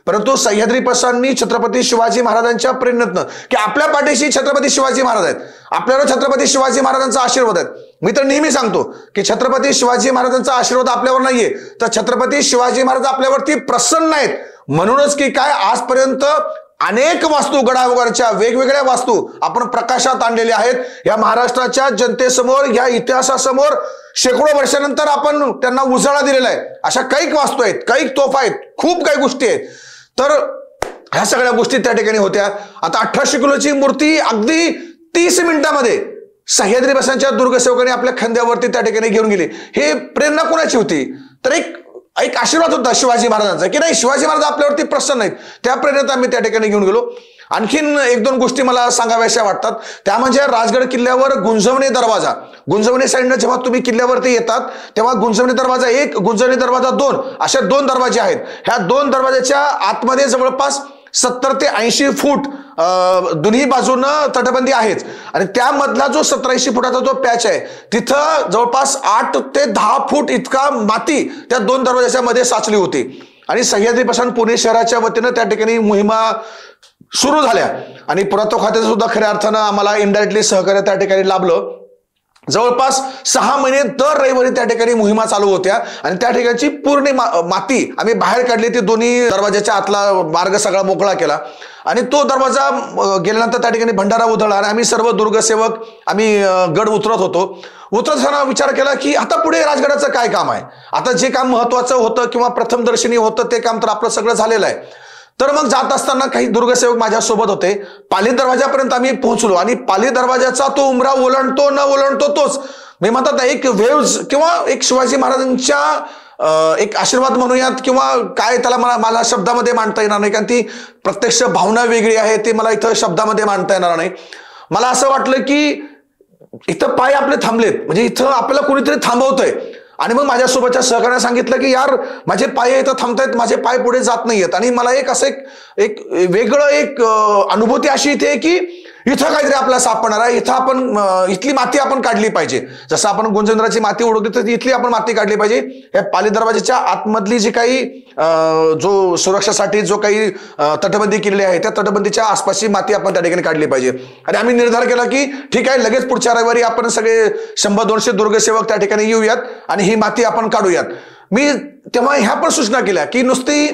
S2: परंतु सह्याद्री प्रसादांनी छत्रपती शिवाजी महाराजांच्या प्रेरणेतनं की आपल्या पाठीशी छत्रपती शिवाजी महाराज आहेत, आपल्याला छत्रपती शिवाजी महाराजांचा आशीर्वाद आहे. मी तर नेहमी सांगतो की छत्रपती शिवाजी महाराजांचा आशीर्वाद आपल्यावर नाहीये तर छत्रपती शिवाजी महाराज आपल्यावरती प्रसन्न आहेत. म्हणूनच की काय आजपर्यंत अनेक वास्तू गडावरच्या वेगवेगळ्या वास्तू आपण प्रकाशात आणलेल्या आहेत. या महाराष्ट्राच्या जनतेसमोर या इतिहासासमोर शेकडो वर्षानंतर आपण त्यांना उजाळा दिलेला आहे. अशा काही वास्तू आहेत, काही तोफा आहेत, खूप काही गोष्टी आहेत. तर ह्या सगळ्या गोष्टी त्या ठिकाणी होत्या. आता 1800 किलोची मूर्ती अगदी 30 मिनिटांमध्ये सह्याद्री बसांच्या दुर्गसेवकांनी आपल्या खांद्यावरती त्या ठिकाणी घेऊन गेली. हे प्रेरणा कोणाची होती, तर एक आशीर्वाद होता शिवाजी महाराजांचा की नाही शिवाजी महाराज आपल्यावरती प्रसन्न आहेत. त्या प्रेरणेत आम्ही त्या ठिकाणी घेऊन गेलो. आणखीन 1-2 गोष्टी मला सांगाव्याशा वाटतात, त्या म्हणजे राजगड किल्ल्यावर गुंजवणे दरवाजा, गुंजवणे साईडनं जेव्हा तुम्ही किल्ल्यावरती येतात तेव्हा गुंजवणे दरवाजा 1, गुंजवणे दरवाजा 2 अशा 2 दरवाजे आहेत. ह्या 2 दरवाजाच्या आतमध्ये जवळपास 70 ते 80 फूट दोन्ही बाजूनं तटबंदी आहेच. आणि त्यामधला जो 70-80 फुटाचा जो पॅच आहे तिथं जवळपास 8 ते 10 फूट इतका माती त्या 2 दरवाजाच्या मध्ये साचली होती. आणि सह्याद्रीपासून पुणे शहराच्या वतीनं त्या ठिकाणी मोहिमा सुरू झाल्या आणि पुरातत्व खात्याचं सुद्धा खऱ्या अर्थानं आम्हाला इनडायरेक्टली सहकार्य त्या ठिकाणी लाभलं. जवळपास 6 महिने दर रविवारी त्या ठिकाणी मोहिमा चालू होत्या आणि त्या ठिकाणची पूर्ण माती आम्ही बाहेर काढली. ती दोन्ही दरवाजाच्या आतला मार्ग सगळा मोकळा केला आणि तो दरवाजा गेल्यानंतर त्या ठिकाणी भंडारा उधळला आणि आम्ही सर्व दुर्गसेवक आम्ही गड उतरत होतो. उतरत असताना विचार केला की आता पुढे राजगडाचं काय काम आहे. आता जे काम महत्वाचं होतं किंवा प्रथमदर्शनी होतं ते काम तर आपलं सगळं झालेलं आहे. तर मग जात असताना काही दुर्गसेवक माझ्यासोबत होते. पाली दरवाजापर्यंत आम्ही पोहोचलो आणि पाली दरवाजाचा तो उमरा ओलांडतो न ओलांडतो तोच मी म्हणतात एक वेव्ज किंवा एक शिवाजी महाराजांच्या एक आशीर्वाद म्हणूयात किंवा काय त्याला मला शब्दामध्ये मांडता येणार नाही, कारण ती प्रत्यक्ष भावना वेगळी आहे, ती मला इथं शब्दामध्ये मांडता येणार नाही. मला असं वाटलं की इथं पाय आपले थांबलेत, म्हणजे इथं आपल्याला कोणीतरी थांबवतंय. आणि मग माझ्यासोबतच्या सहकार्याने सांगितलं की यार माझे पाय इथं थांबतायत, माझे पाय पुढे जात नाहीयेत. आणि मला एक असं एक वेगळं एक अनुभूती अशी इथे की इथं काहीतरी आपल्याला सापडणार आहे. इथं आपण इथली माती आपण काढली पाहिजे. जसं आपण गुंजेंद्राची माती उडवतो तर इथली आपण माती काढली पाहिजे. या पाली दरवाजाच्या आतमधली जी काही जो सुरक्षेसाठी जो काही तटबंदी केलेली आहे त्या तटबंदीच्या आसपासची माती आपण त्या ठिकाणी काढली पाहिजे. आणि आम्ही निर्धार केला की ठीक आहे, लगेच पुढच्या रविवारी आपण सगळे 100-200 दुर्गसेवक त्या ठिकाणी येऊयात आणि ही माती आपण काढूयात. मी तेव्हा ह्या पण सूचना केल्या की नुसती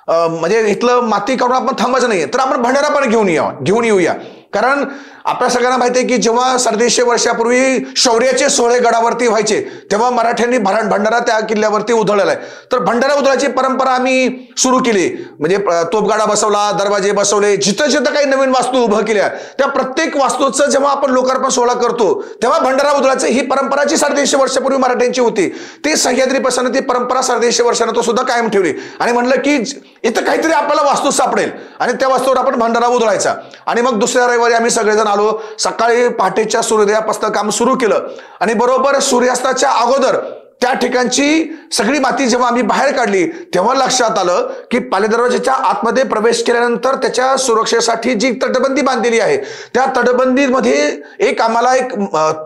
S2: म्हणजे इथलं माती काढून आपण थांबायचं नाहीये, तर आपण भंडारा पण घेऊन येऊया. कारण आपल्या सगळ्यांना माहिती आहे की जेव्हा 150 वर्षापूर्वी शौर्याचे सोहळे गडावरती व्हायचे तेव्हा मराठ्यांनी भंडारा त्या किल्ल्यावरती उधळलेला आहे. तर भंडारा उधळायची परंपरा आम्ही सुरू केली. म्हणजे तोफगाडा बसवला, दरवाजे बसवले, जिथं जिथं काही नवीन वास्तू उभं केल्या त्या प्रत्येक वास्तूचं जेव्हा आपण लोकार्पण सोहळा करतो तेव्हा भंडारा उधळायचं ही परंपराची 150 वर्षापूर्वी मराठ्यांची होती. ती सह्याद्रीपासून ती परंपरा 150 वर्षांना तो सुद्धा कायम ठेवली आणि म्हणलं की इथं काहीतरी आपल्याला वास्तू सापडेल आणि त्या वास्तूवर आपण भंडारा उधळायचा. आणि मग दुसऱ्या रविवारी आम्ही सगळेजण आलो. सकाळी पहाटेच्या सूर्योदयापासून काम सुरू केलं आणि बरोबर सूर्यास्ताच्या अगोदर त्या ठिकाणची सगळी माती जेव्हा आम्ही बाहेर काढली तेव्हा लक्षात आलं की पाली दरवाजाच्या आतमध्ये प्रवेश केल्यानंतर त्याच्या सुरक्षेसाठी जी तटबंदी बांधलेली आहे त्या तटबंदीमध्ये एक आम्हाला एक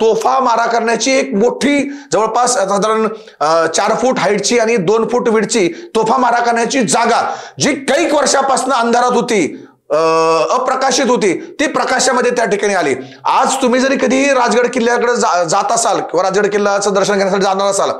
S2: तोफा मारा करण्याची एक मोठी जवळपास साधारण 4 फूट हाईटची आणि 2 फूट विडची तोफा मारा करण्याची जागा जी काही वर्षापासून अंधारात होती, अप्रकाशित होती, ती प्रकाशामध्ये त्या ठिकाणी आली. आज तुम्ही जरी कधी राजगड किल्ल्याकडे जात असाल किंवा राजगड किल्ल्याचं दर्शन घेण्यासाठी जाणार असाल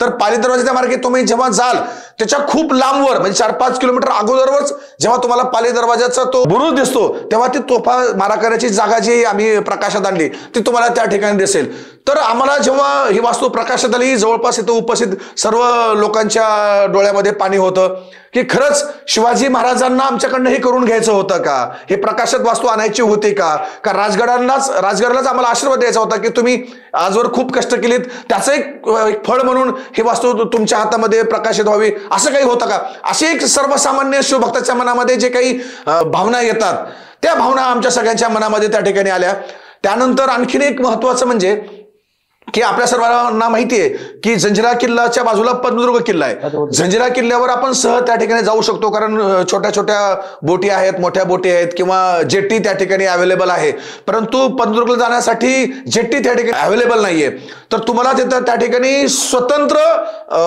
S2: तर पाली दरवाजाच्या मार्गे तुम्ही जेव्हा जाल त्याच्या खूप लांबवर म्हणजे 4-5 किलोमीटर अगोदरच जेव्हा तुम्हाला पाली दरवाजाचा तो बुरुज दिसतो तेव्हा ती तोफा मारा करण्याची जागा जी आम्ही प्रकाशात आणली ती तुम्हाला त्या ठिकाणी दिसेल. तर आम्हाला जेव्हा ही वास्तू प्रकाशात आली जवळपास इथं उपस्थित सर्व लोकांच्या डोळ्यामध्ये पाणी होतं की खरंच शिवाजी महाराजांना आमच्याकडनं हे करून घ्यायचं होतं का, हे प्रकाशात वास्तू आणायची होती का राजगडालाच आम्हाला आशीर्वाद द्यायचा होता की तुम्ही आजवर खूप कष्ट केलीत त्याचं एक फळ म्हणून ही वास्तू तुमच्या हातामध्ये प्रकाशित व्हावी असं काही होतं का. अशी एक सर्वसामान्य शिवभक्ताच्या मनामध्ये जे काही भावना येतात त्या भावना आमच्या सगळ्यांच्या मनामध्ये त्या ठिकाणी आल्या. त्यानंतर आणखीन एक महत्वाचं म्हणजे की आपल्या सर्वांना माहिती आहे की जंजिरा किल्ल्याच्या बाजूला पद्मदुर्ग किल्ला आहे. जंजिरा किल्ल्यावर आपण सहज त्या ठिकाणी जाऊ शकतो कारण छोट्या छोट्या बोटी आहेत, मोठ्या बोटी आहेत किंवा जेट्टी त्या ठिकाणी अवेलेबल आहे. परंतु पद्मदुर्गला जाण्यासाठी जेट्टी त्या ठिकाणी अवेलेबल नाहीये. तर तुम्हाला तिथं त्या ठिकाणी स्वतंत्र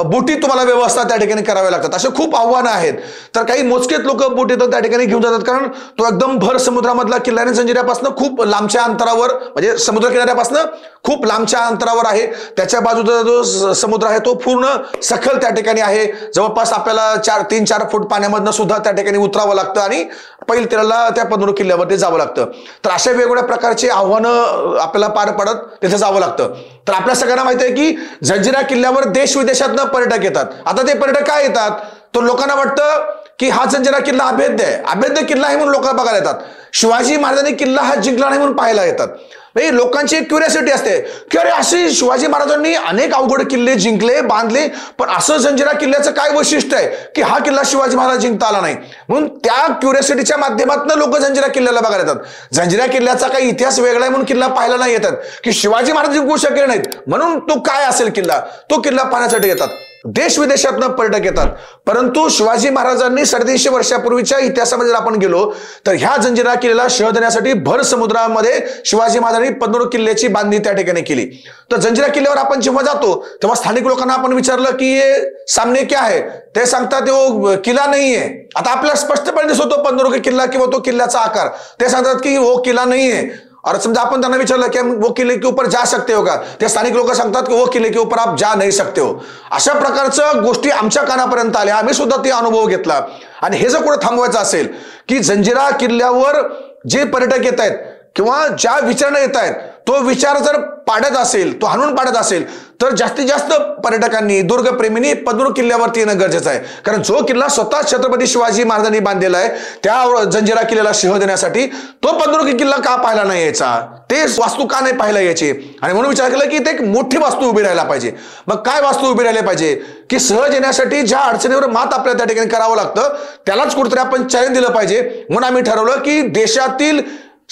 S2: बोटी तुम्हाला व्यवस्था त्या ठिकाणी कराव्या लागतात. असे खूप आव्हानं आहेत. तर काही मोजकेच लोक बोटी त्या ठिकाणी घेऊन जातात कारण तो एकदम भर समुद्रामधला किल्ला आणि जंजिऱ्यापासून खूप लांबच्या अंतरावर म्हणजे समुद्र किनाऱ्यापासून खूप लांबच्या अंतरावर आहे. त्याच्या बाजूचा जो समुद्र आहे तो पूर्ण सखल त्या ठिकाणी आहे. जवळपास आपल्याला 3-4 फूट पाण्यामधनं सुद्धा त्या ठिकाणी उतरावं लागतं आणि पैल तेराला त्या पद्मदुर्ग किल्ल्यावरती जावं लागतं. तर अशा वेगवेगळ्या प्रकारची आव्हानं आपल्याला पार पडत तिथे जावं लागतं. तर आपल्या सगळ्यांना माहिती आहे की जंजिरा किल्ल्यावर देश विदेशातनं पर्यटक येतात. आता ते पर्यटक काय येतात तर लोकांना वाटतं की हा जंजिरा किल्ला अभेद्य किल्ला आहे म्हणून लोक बघायला येतात. शिवाजी महाराजांनी किल्ला हा जिंकला नाही म्हणून पाहायला येतात. लोकांची एक क्युरियोसिटी असते की अरे असे शिवाजी महाराजांनी अनेक अवघड किल्ले जिंकले बांधले पण असं जंजिरा किल्ल्याचं काय वैशिष्ट्य आहे की हा किल्ला शिवाजी महाराज जिंकता आला नाही. म्हणून त्या क्युरियोसिटीच्या माध्यमातून लोक जंजिरा किल्ल्याला बघायला येतात. जंजिरा किल्ल्याचा काही इतिहास वेगळा आहे म्हणून किल्ला पाहायला नाही येतात की शिवाजी महाराज जिंकू शकले नाहीत म्हणून तो काय असेल किल्ला, तो किल्ला पाहण्यासाठी येतात. देश विदेशातनं पर्यटक येतात. परंतु शिवाजी महाराजांनी 350 वर्षापूर्वीच्या इतिहासामध्ये जर आपण गेलो तर ह्या जंजिरा किल्ल्याला शह देण्यासाठी भर समुद्रामध्ये शिवाजी महाराजांनी 15 किल्ल्याची बांधणी त्या ठिकाणी केली. तर जंजिरा किल्ल्यावर आपण जेव्हा जातो तेव्हा स्थानिक लोकांना आपण विचारलं की हे सामने क्या है, ते सांगतात तो किल्ला नाहीये. आता आपल्याला स्पष्टपणे दिसतो 15 किल्ला किंवा तो किल्ल्याचा आकार. ते सांगतात की वो किल्ला नाहीये. और समजा आपण त्यांना विचारलं की वो किले के ऊपर जा सकते हो का, ते स्थानिक लोक सांगतात की वो किले के ऊपर आप जा नहीं सकते हो. अशा प्रकारच्या गोष्टी आमच्या कानापर्यंत आल्या. आम्ही सुद्धा ते अनुभव घेतला. आणि हे जर कुठे थांबवायचं असेल की जंजिरा किल्ल्यावर जे पर्यटक येत आहेत किंवा ज्या विचारणा येत आहेत तो विचार जर पाडत असेल, तो हाणून पाडत असेल तर जास्तीत जास्त पर्यटकांनी, दुर्गप्रेमींनी 15 किल्ल्यावरती येणं गरजेचं आहे. कारण जो किल्ला स्वतः छत्रपती शिवाजी महाराजांनी बांधलेला आहे त्या जंजिरा किल्ल्याला शह देण्यासाठी तो 15 किल्ला का पाहायला नाही यायचा, ते वास्तू का नाही पाहायला यायची. आणि म्हणून विचार केला की ते एक मोठी वास्तू उभी राहायला पाहिजे. मग काय वास्तू उभी राहिली पाहिजे की सहज येण्यासाठी ज्या अडचणीवर मात आपल्याला त्या ठिकाणी करावं लागतं त्यालाच कुठेतरी आपण चॅलेंज दिलं पाहिजे. म्हणून आम्ही ठरवलं की देशातील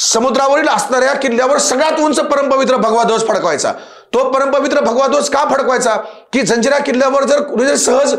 S2: समुद्रावरील असणाऱ्या किल्ल्यावर सगळ्यात उंच परमपवित्र भगवा ध्वज फडकवायचा. तो परमपवित्र भगवा ध्वज का फडकवायचा की जंजिरा किल्ल्यावर जर सहज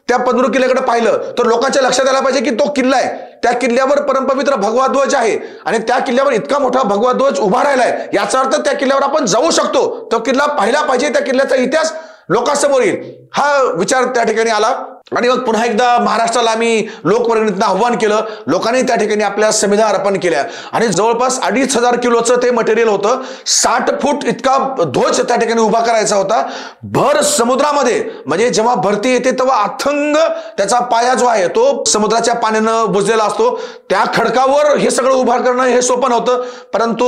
S2: त्या 15 किल्ल्याकडे पाहिलं तर लोकांच्या लक्षात आलं पाहिजे की तो किल्ला आहे, त्या किल्ल्यावर परमपवित्र भगवा ध्वज आहे आणि त्या किल्ल्यावर इतका मोठा भगवा ध्वज उभा राहिलाय, याचा अर्थ त्या किल्ल्यावर आपण जाऊ शकतो, तो किल्ला पाहिला पाहिजे, त्या किल्ल्याचा इतिहास लोकांसमोर येईल. हा विचार त्या ठिकाणी आला. आणि मग पुन्हा एकदा महाराष्ट्राला आम्ही लोकवर्गणीतनं आव्हान केलं. लोकांनी त्या ठिकाणी आपल्या समिधा अर्पण केल्या आणि जवळपास 2500 किलोचं ते मटेरियल होतं. 60 फूट इतका ध्वज त्या ठिकाणी उभा करायचा होता भर समुद्रामध्ये. म्हणजे जेव्हा भरती येते तेव्हा अथंग त्याचा पाया जो आहे तो समुद्राच्या पाण्यानं बुजलेला असतो. त्या खडकावर हे सगळं उभा करणं हे सोपं नव्हतं. परंतु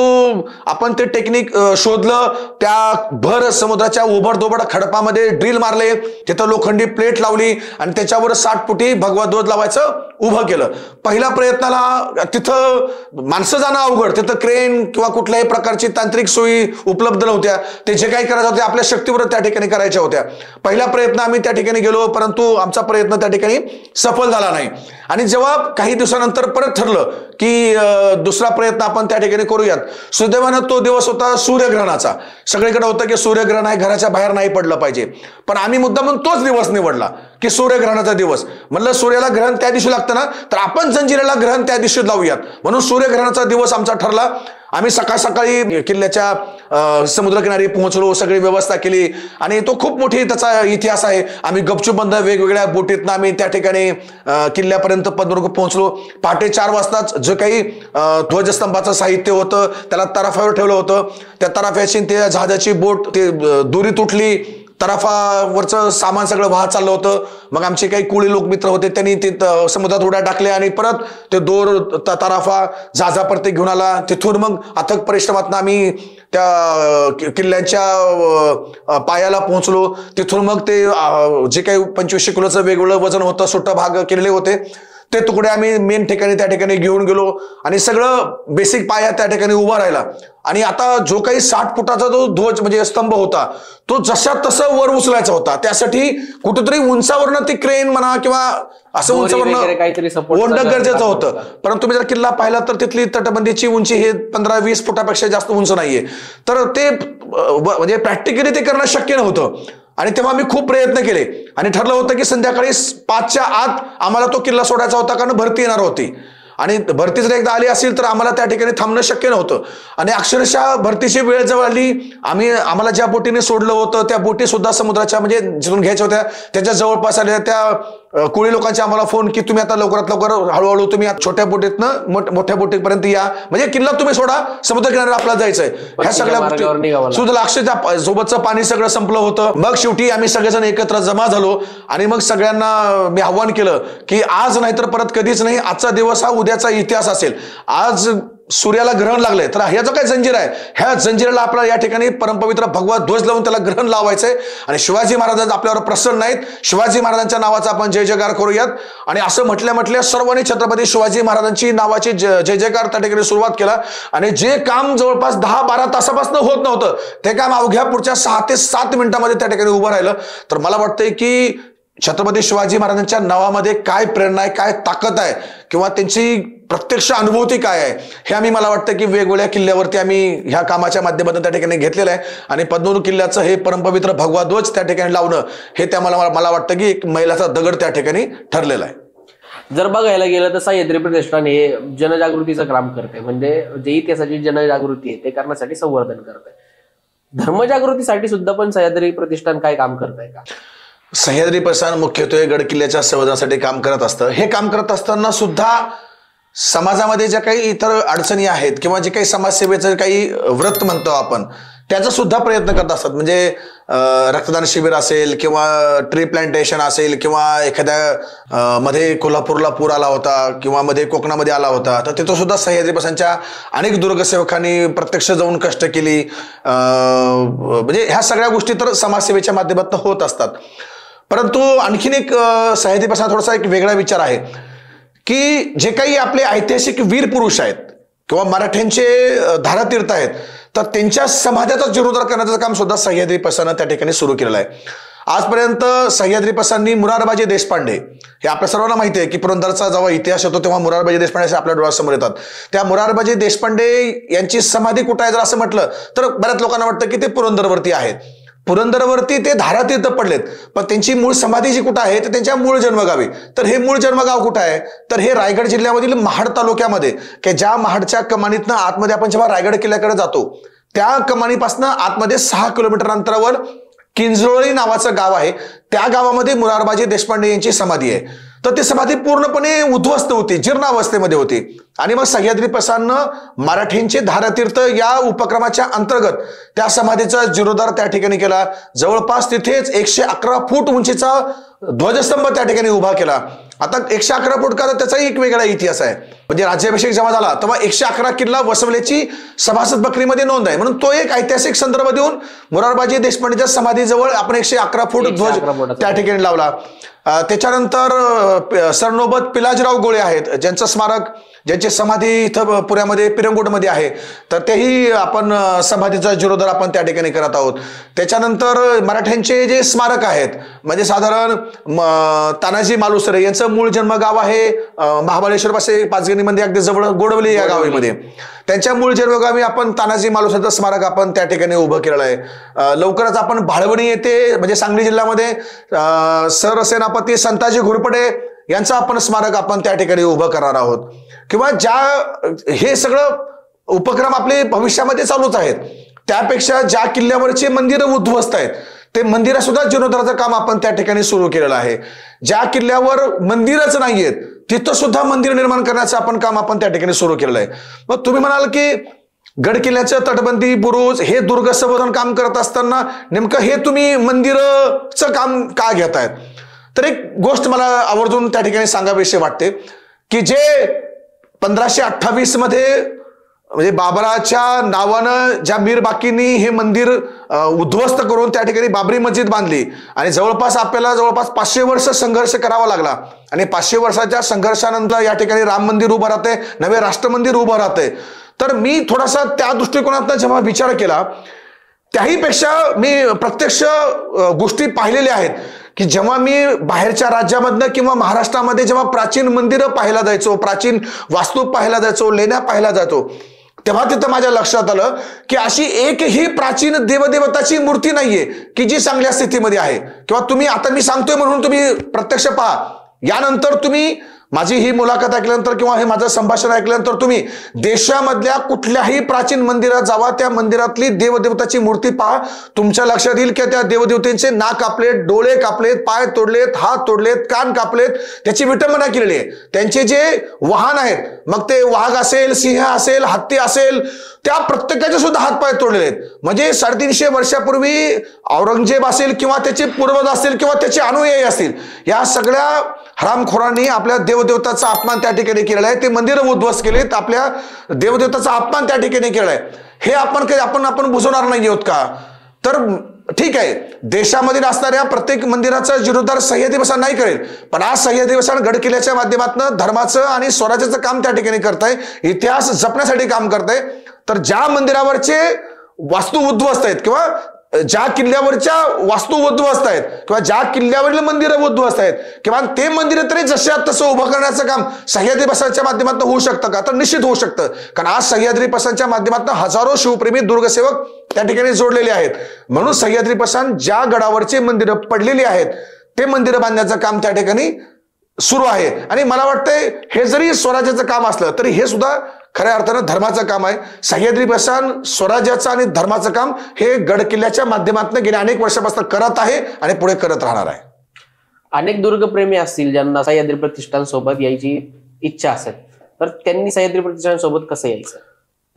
S2: आपण ते टेक्निक शोधलं. त्या भर समुद्राच्या उबडधोबड खडपामध्ये ड्रिल मारले, तिथं लोखंडी प्लेट लावली आणि त्याच्यावर 60 फुटी भगवा ध्वज लावायचं उभं केलं. पहिल्या प्रयत्नाला तिथं माणसं जाणं अवघड, तिथं क्रेन किंवा कुठल्याही प्रकारची तांत्रिक सोयी उपलब्ध नव्हत्या. ते जे काही करायचं होते आपल्या शक्तीवर त्या ठिकाणी करायच्या होत्या. पहिला प्रयत्न आम्ही त्या ठिकाणी गेलो परंतु आमचा प्रयत्न त्या ठिकाणी सफल झाला नाही. आणि जेव्हा काही दिवसानंतर परत ठरलं की दुसरा प्रयत्न आपण त्या ठिकाणी करूयात, सुदैवानं तो दिवस होता सूर्यग्रहणाचा. सगळीकडे होतं की सूर्यग्रहण आहे, घराच्या बाहेर नाही पडलं पाहिजे. पण आम्ही मुद्दामून तोच दिवस निवडला की सूर्यग्रहणाचा दिवस. म्हणलं सूर्याला ग्रहण त्या दिवशी लागतं ना, तर आपण जंजिऱ्याला ग्रहण त्या दिवशी लावूयात. म्हणून सूर्यग्रहणाचा दिवस आमचा ठरला. आम्ही सकाळ सकाळी किल्ल्याच्या समुद्रकिनारी पोहोचलो, सगळी व्यवस्था केली आणि तो खूप मोठी त्याचा इतिहास आहे. आम्ही गपचूप बंद वेगवेगळ्या बोटीतनं आम्ही त्या ठिकाणी किल्ल्यापर्यंत पोहोचलो. पहाटे 4 वाजताच जे काही ध्वजस्तंभाचं साहित्य होतं त्याला तराफ्यावर ठेवलं होतं. त्या तराफ्याची ते जहाजाची बोट ते दोरी तुटली, तराफावरचं सामान सगळं वाहत चाललं होतं. मग आमचे काही कोळी लोकमित्र होते त्यांनी ते समुद्रात उड्या टाकल्या आणि परत ते दोर तराफा जहाजापर्यंत घेऊन आला. तिथून मग अथक परिश्रमातनं आम्ही त्या किल्ल्याच्या पायाला पोहोचलो. तिथून मग ते जे काही 2500 किलोचं वेगवेगळं वजन होतं, सुट्टा भाग केलेले होते, ते तुकडे आम्ही मेन ठिकाणी त्या ठिकाणी घेऊन गेलो आणि सगळं बेसिक पाया त्या ठिकाणी उभा राहिला. आणि आता जो काही 60 फुटाचा जो ध्वज म्हणजे स्तंभ होता तो जशा तसं वर उचलायचा होता. त्यासाठी कुठेतरी उंचावरनं ती क्रेन म्हणा किंवा असं उंचावरनं
S1: काहीतरी
S2: ओढणं गरजेचं होतं. परंतु तुम्ही जर किल्ला पाहिला तर तिथली तटबंदीची उंची हे 15-20 फुटापेक्षा जास्त उंच नाहीये. तर ते म्हणजे प्रॅक्टिकली ते करणं शक्य नव्हतं. आणि तेव्हा आम्ही खूप प्रयत्न केले आणि ठरलं होतं की संध्याकाळी 5च्या आत आम्हाला तो किल्ला सोडायचा होता, कारण भरती येणार होती. आणि भरती जर एकदा आली असेल तर आम्हाला त्या ठिकाणी थांबणं शक्य नव्हतं. आणि अक्षरशः भरतीची वेळ जवळ आली. आम्हाला ज्या बोटीने सोडलं होतं त्या बोटी सुद्धा समुद्राच्या म्हणजे जिथून घ्यायच्या होत्या त्याच्या जवळपास आल्या. त्या कोळी लोकांचे आम्हाला फोन की तुम्ही आता लवकरात लवकर हळूहळू तुम्ही छोट्या बोटीतनं मोठ्या बोटीपर्यंत या, म्हणजे किल्ला तुम्ही सोडा, समुद्रकिनाऱ्याला आपल्याला जायचंय. ह्या सगळ्या गोष्टी सुद्धा अक्षरशः सोबतचं पाणी सगळं संपलं होतं. मग शेवटी आम्ही सगळेजण एकत्र जमा झालो आणि मग सगळ्यांना मी आव्हान केलं की आज नाहीतर परत कधीच नाही, आजचा दिवस हा उद्याचा इतिहास असेल. आज सूर्याला ग्रहण लागलंय तर ह्या जो काही जंजीर आहे ह्या जंजिराला आपल्याला या ठिकाणी परमपवित्र भगवा ध्वज लावून त्याला ग्रहण लावायचंय. आणि शिवाजी महाराज आपल्यावर प्रसन्न नाहीत, शिवाजी महाराजांच्या नावाचा आपण जय जयकार करूयात. आणि असं म्हटल्या सर्वांनी छत्रपती शिवाजी महाराजांची नावाची जय जयकार त्या ठिकाणी सुरुवात केला. आणि जे काम जवळपास 10-12 तासापासून होत नव्हतं ते काम अवघ्या पुढच्या 6 ते 7 मिनिटांमध्ये त्या ठिकाणी उभं राहिलं. तर मला वाटतंय की छत्रपती शिवाजी महाराजांच्या नावामध्ये काय प्रेरणा आहे, काय ताकद आहे किंवा त्यांची प्रत्यक्ष अनुभूती काय आहे हे आम्ही मला वाटतं की वेगवेगळ्या किल्ल्यावरती आम्ही ह्या कामाच्या माध्यमातून त्या ठिकाणी घेतलेलं आहे. आणि पद्मनाभ किल्ल्याचं हे परमपवित्र भगवा ध्वज त्या ठिकाणी लावणं हे त्या मला वाटतं की एक मैलाचा दगड त्या ठिकाणी ठरलेला आहे.
S1: जर बघायला गेलं तर सह्याद्री प्रतिष्ठान हे जनजागृतीचं काम करते, म्हणजे जे इतिहासाची जनजागृती आहे ते करण्यासाठी संवर्धन करते. धर्मजागृतीसाठी सुद्धा पण सह्याद्री प्रतिष्ठान काय काम करत आहे का?
S2: सह्याद्री प्रतिष्ठान मुख्यत्वे गड किल्ल्याच्या संवर्धनासाठी काम करत असतं. हे काम करत असताना सुद्धा समाजामध्ये ज्या काही इतर अडचणी आहेत किंवा जे काही समाजसेवेचं काही व्रत म्हणतो आपण त्याचा सुद्धा प्रयत्न करत असतात. म्हणजे रक्तदान शिबिर असेल किंवा ट्री प्लांटेशन असेल किंवा एखाद्या मध्ये कोल्हापूरला पूर आला होता किंवा मध्ये कोकणामध्ये आला होता तर तिथं सुद्धा सह्याद्री प्रतिष्ठानच्या अनेक दुर्गसेवकांनी प्रत्यक्ष जाऊन कष्ट केली. म्हणजे ह्या सगळ्या गोष्टी तर समाजसेवेच्या माध्यमातून होत असतात. परंतु आणखीन एक सह्याद्री प्रतिष्ठान थोडासा एक वेगळा विचार आहे की जे काही आपले ऐतिहासिक वीर पुरुष आहेत किंवा मराठ्यांचे धारातीर्थ आहेत तर त्यांच्या समाजाचा जीर्णोद्धार करण्याचं काम सुद्धा सह्याद्री प्रतिष्ठानानं त्या ठिकाणी सुरू केलेलं आहे. आजपर्यंत सह्याद्री प्रतिष्ठाननी मुरारबाजी देशपांडे हे आपल्या सर्वांना माहिती आहे की पुरंदरचा जेव्हा इतिहास होतो तेव्हा मुरारबाजी देशपांडे आपल्या डोळ्यासमोर येतात. त्या मुरारबाजी देशपांडे यांची समाधी कुठं आहे जर असं म्हटलं तर बऱ्याच लोकांना वाटतं की ते पुरंदरवरती आहेत. पुरंदरवरती ते धारातीर्थ पडलेत पण त्यांची मूळ समाधी जी कुठं आहे तर त्यांच्या मूळ जन्मगावी. तर हे मूळ जन्मगाव कुठं आहे तर हे रायगड जिल्ह्यामधील महाड तालुक्यामध्ये की ज्या महाडच्या कमानीतनं आतमध्ये आपण जेव्हा रायगड किल्ल्याकडे जातो त्या कमानीपासून आतमध्ये 6 किलोमीटर अंतरावर किंजरोळी नावाचं गाव आहे. त्या गावामध्ये मुरारबाजी देशपांडे यांची समाधी आहे. तर ती समाधी पूर्णपणे उद्ध्वस्त होती, जीर्णावस्थेमध्ये होती. आणि मग सह्याद्री प्रतिष्ठाननं मराठींचे धारातीर्थ या उपक्रमाच्या अंतर्गत त्या समाधीचा जीर्णोद्धार त्या ठिकाणी केला. जवळपास तिथेच 111 फूट उंचीचा ध्वजस्तंभ त्या ठिकाणी उभा केला. आता 111 फूट का त्याचाही एक वेगळा इतिहास आहे. म्हणजे राज्याभिषेक जेव्हा झाला तेव्हा 111 किल्ला वसवल्याची सभासद बकरीमध्ये नोंद आहे. म्हणून तो एक ऐतिहासिक संदर्भ देऊन मुरारबाजी देशपांडेच्या समाधीजवळ आपण 111 फूट ध्वज त्या ठिकाणी लावला. त्याच्यानंतर सरनोबत पिलाजीराव गोळे आहेत ज्यांचं स्मारक ज्यांची समाधी इथं पुण्यामध्ये पिरंगुटमध्ये आहे तर तेही आपण समाधीचा जीर्णोद्धार आपण त्या ठिकाणी करत आहोत. त्याच्यानंतर मराठ्यांचे जे स्मारक आहेत म्हणजे साधारण तानाजी मालुसरे यांचं मूळ जन्मगाव आहे महाबळेश्वर पासे पाचगणीमध्ये अगदी जवळ गोडवली या गावामध्ये. त्यांच्या मूळ जन्मगावी आपण तानाजी मालुसरेचं स्मारक आपण त्या ठिकाणी उभं केलेलं आहे. लवकरच आपण भाळवणी येथे म्हणजे सांगली जिल्ह्यामध्ये सरसेनापती संताजी घोरपडे यांचं आपण स्मारक आपण त्या ठिकाणी उभं करणार आहोत. किंवा ज्या हे सगळं उपक्रम आपले भविष्यामध्ये चालूच आहेत त्यापेक्षा ज्या किल्ल्यावरचे मंदिरं उद्ध्वस्त आहेत ते मंदिरं सुद्धा जीर्णोद्धाराचं काम आपण त्या ठिकाणी सुरू केलेलं आहे. ज्या किल्ल्यावर मंदिरच नाहीयेत तिथं सुद्धा मंदिर निर्माण करण्याचं आपण काम आपण त्या ठिकाणी सुरू केलेलं आहे. मग तुम्ही म्हणाल की गड किल्ल्याचं तटबंदी बुरुज हे दुर्ग संवर्धन काम करत असताना नेमकं हे तुम्ही मंदिराचं काम का घेतायत तर एक गोष्ट मला आवर्जून त्या ठिकाणी सांगावीशी वाटते की जे 1528 मध्ये म्हणजे बाबराच्या नावानं ज्या मीर बाकींनी हे मंदिर उद्ध्वस्त करून त्या ठिकाणी बाबरी मस्जिद बांधली आणि आपल्याला जवळपास 500 वर्ष संघर्ष करावा लागला आणि 500 वर्षाच्या संघर्षानंतर या ठिकाणी राम मंदिर उभं राहते, नवे राष्ट्र मंदिर उभं राहते. तर मी थोडासा त्या दृष्टिकोनातून जेव्हा विचार केला त्याहीपेक्षा मी प्रत्यक्ष गोष्टी पाहिलेल्या आहेत की जेव्हा मी बाहेरच्या राज्यामधनं किंवा महाराष्ट्रामध्ये जेव्हा प्राचीन मंदिरं पाहायला जायचो, प्राचीन वास्तू पाहायला जायचो, लेण्या पाहायला जातो तेव्हा तिथं माझ्या लक्षात आलं की अशी एकही प्राचीन देवदेवताची मूर्ती नाहीये की जी चांगल्या स्थितीमध्ये आहे. किंवा तुम्ही आता मी सांगतोय म्हणून तुम्ही प्रत्यक्ष पहा, यानंतर तुम्ही माझी ही मुलाखत ऐकल्यानंतर किंवा हे माझं संभाषण ऐकल्यानंतर तुम्ही देशामधल्या कुठल्याही प्राचीन मंदिरात जावा, त्या मंदिरातली देवदेवताची मूर्ती पहा, तुमच्या लक्षात येईल की त्या देवदेवतेचे नाक कापलेत, डोळे कापलेत, पाय तोडलेत, हात तोडलेत, कान कापलेत, त्याची विटंबना केलेली आहे. त्यांचे जे वाहन आहेत मग ते वाघ असेल, सिंह असेल, हत्ती असेल, त्या प्रत्येकाचे सुद्धा हातपाय तोडलेले आहेत. म्हणजे 350 वर्षापूर्वी औरंगजेब असेल किंवा त्याचे पूर्वज असतील किंवा त्याचे अनुयायी असतील या सगळ्या हरामखोरांनी आपल्या देवदेवताचा अपमान त्या ठिकाणी केलेला आहे. ते मंदिरं उद्ध्वस्त केलेत, आपल्या देवदेवताचा अपमान त्या ठिकाणी केलाय. हे आपण बुजवणार नाही आहोत का? तर ठीक आहे, देशामध्ये असणाऱ्या प्रत्येक मंदिराचा जीर्णोद्धार सह्याद्री प्रतिष्ठान नाही करेल, पण आज सह्याद्री प्रतिष्ठान गड किल्ल्याच्या माध्यमातून धर्माचं आणि स्वराज्याचं काम त्या ठिकाणी करताय, इतिहास जपण्यासाठी काम करताय. तर ज्या मंदिरावरचे वास्तू उद्ध्वस्त आहेत किंवा ज्या किल्ल्यावरच्या वास्तू उद्ध्वस्त आहेत किंवा ज्या किल्ल्यावरील मंदिरं उद्ध्वस्त आहेत किंवा ते मंदिरं तरी जशा तसं उभं करण्याचं काम सह्याद्री प्रसादच्या माध्यमातून होऊ शकतं का? तर निश्चित होऊ शकतं. कारण आज सह्याद्री प्रसादच्या माध्यमातून हजारो शिवप्रेमी दुर्गसेवक त्या ठिकाणी जोडलेले आहेत. म्हणून सह्याद्री प्रसाद ज्या गडावरचे मंदिरं पडलेली आहेत ते मंदिरं बांधण्याचं काम त्या ठिकाणी सुरू आहे. आणि मला वाटतंय हे जरी स्वराज्याचं काम असलं तरी हे सुद्धा खऱ्या अर्थानं धर्माचं काम आहे. सह्याद्री प्रसाद स्वराज्याचं आणि धर्माचं काम हे गड किल्ल्याच्या माध्यमातून गेल्या अनेक वर्षापासून करत आहे आणि पुढे करत राहणार आहे.
S1: अनेक दुर्गप्रेमी असतील ज्यांना सह्याद्री प्रतिष्ठान सोबत यायची इच्छा असेल तर त्यांनी सह्याद्री प्रतिष्ठान सोबत कसं यायचं?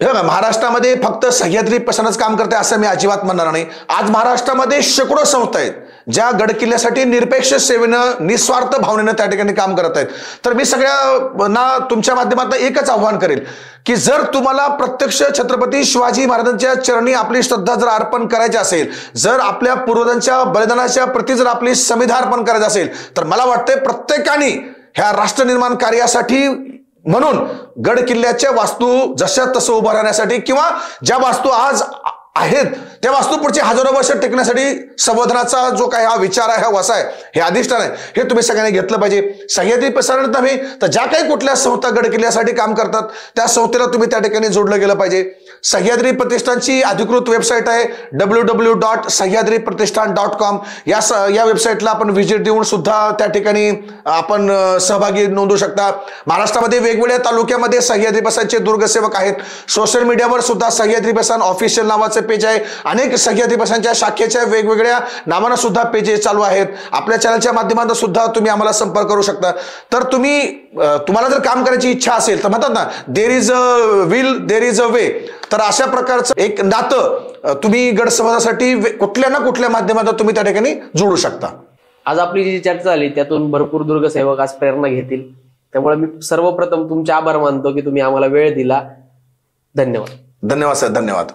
S2: महाराष्ट्रामध्ये फक्त सह्याद्री प्रसादच काम करते असं मी अजिबात म्हणणार नाही. आज महाराष्ट्रामध्ये शेकडो संस्था आहेत ज्या गडकिल्ल्यासाठी निरपेक्ष सेवेनं निस्वार्थ भावनेनं त्या ठिकाणी काम करत आहेत. तर मी सगळ्यांना तुमच्या माध्यमातून एकच आव्हान करेल की जर तुम्हाला प्रत्यक्ष छत्रपती शिवाजी महाराजांच्या चरणी आपली श्रद्धा जर अर्पण करायची असेल, जर आपल्या पूर्वजांच्या बलिदानाच्या प्रती जर आपली समिधा अर्पण करायची असेल तर मला वाटतंय प्रत्येकाने ह्या राष्ट्र निर्माण कार्यासाठी म्हणून गड किल्ल्याच्या वास्तू जशा तसं उभं राहण्यासाठी किंवा ज्या वास्तू आज आहेत त्या वास्तू पुढचे हजारो वर्ष टिकण्यासाठी संवर्धनाचा जो काही हा विचार आहे, हा वसा आहे, हे अधिष्ठान आहे, हे तुम्ही सगळ्यांनी घेतलं पाहिजे. सह्याद्री प्रसारण नव्हे तर ज्या काही कुठल्या संस्था गड किल्ल्यासाठी काम करतात त्या संस्थेला तुम्ही त्या ठिकाणी जोडलं गेलं पाहिजे. सह्याद्री प्रतिष्ठानची अधिकृत वेबसाईट आहे www.sahyadripratishthan.com. या वेबसाईटला आपण व्हिजिट देऊन सुद्धा त्या ठिकाणी आपण सहभागी नोंदवू शकता. महाराष्ट्रामध्ये वेगवेगळ्या तालुक्यामध्ये सह्याद्री प्रसादचे दुर्गसेवक आहेत. सोशल मीडियावर सुद्धा सह्याद्री प्रसाद ऑफिशियल नावाचे पेज आहे. अनेक सह्याद्री प्रसादच्या शाखेच्या वेगवेगळ्या नावानं सुद्धा पेजेस चालू आहेत. आपल्या चॅनलच्या माध्यमातून सुद्धा तुम्ही आम्हाला संपर्क करू शकता. तर तुम्हाला जर काम करायची इच्छा असेल तर म्हणतात ना, there is a will there is a way. तर अशा प्रकारचं एक नातं तुम्ही गड समाजासाठी कुठल्या ना कुठल्या माध्यमातून तुम्ही त्या ठिकाणी जोडू शकता.
S1: आज आपली जी चर्चा झाली त्यातून भरपूर दुर्गसेवक आज प्रेरणा घेतील. त्यामुळे मी सर्वप्रथम तुमचे आभार मानतो की तुम्ही आम्हाला वेळ दिला. धन्यवाद.
S2: धन्यवाद सर. धन्यवाद.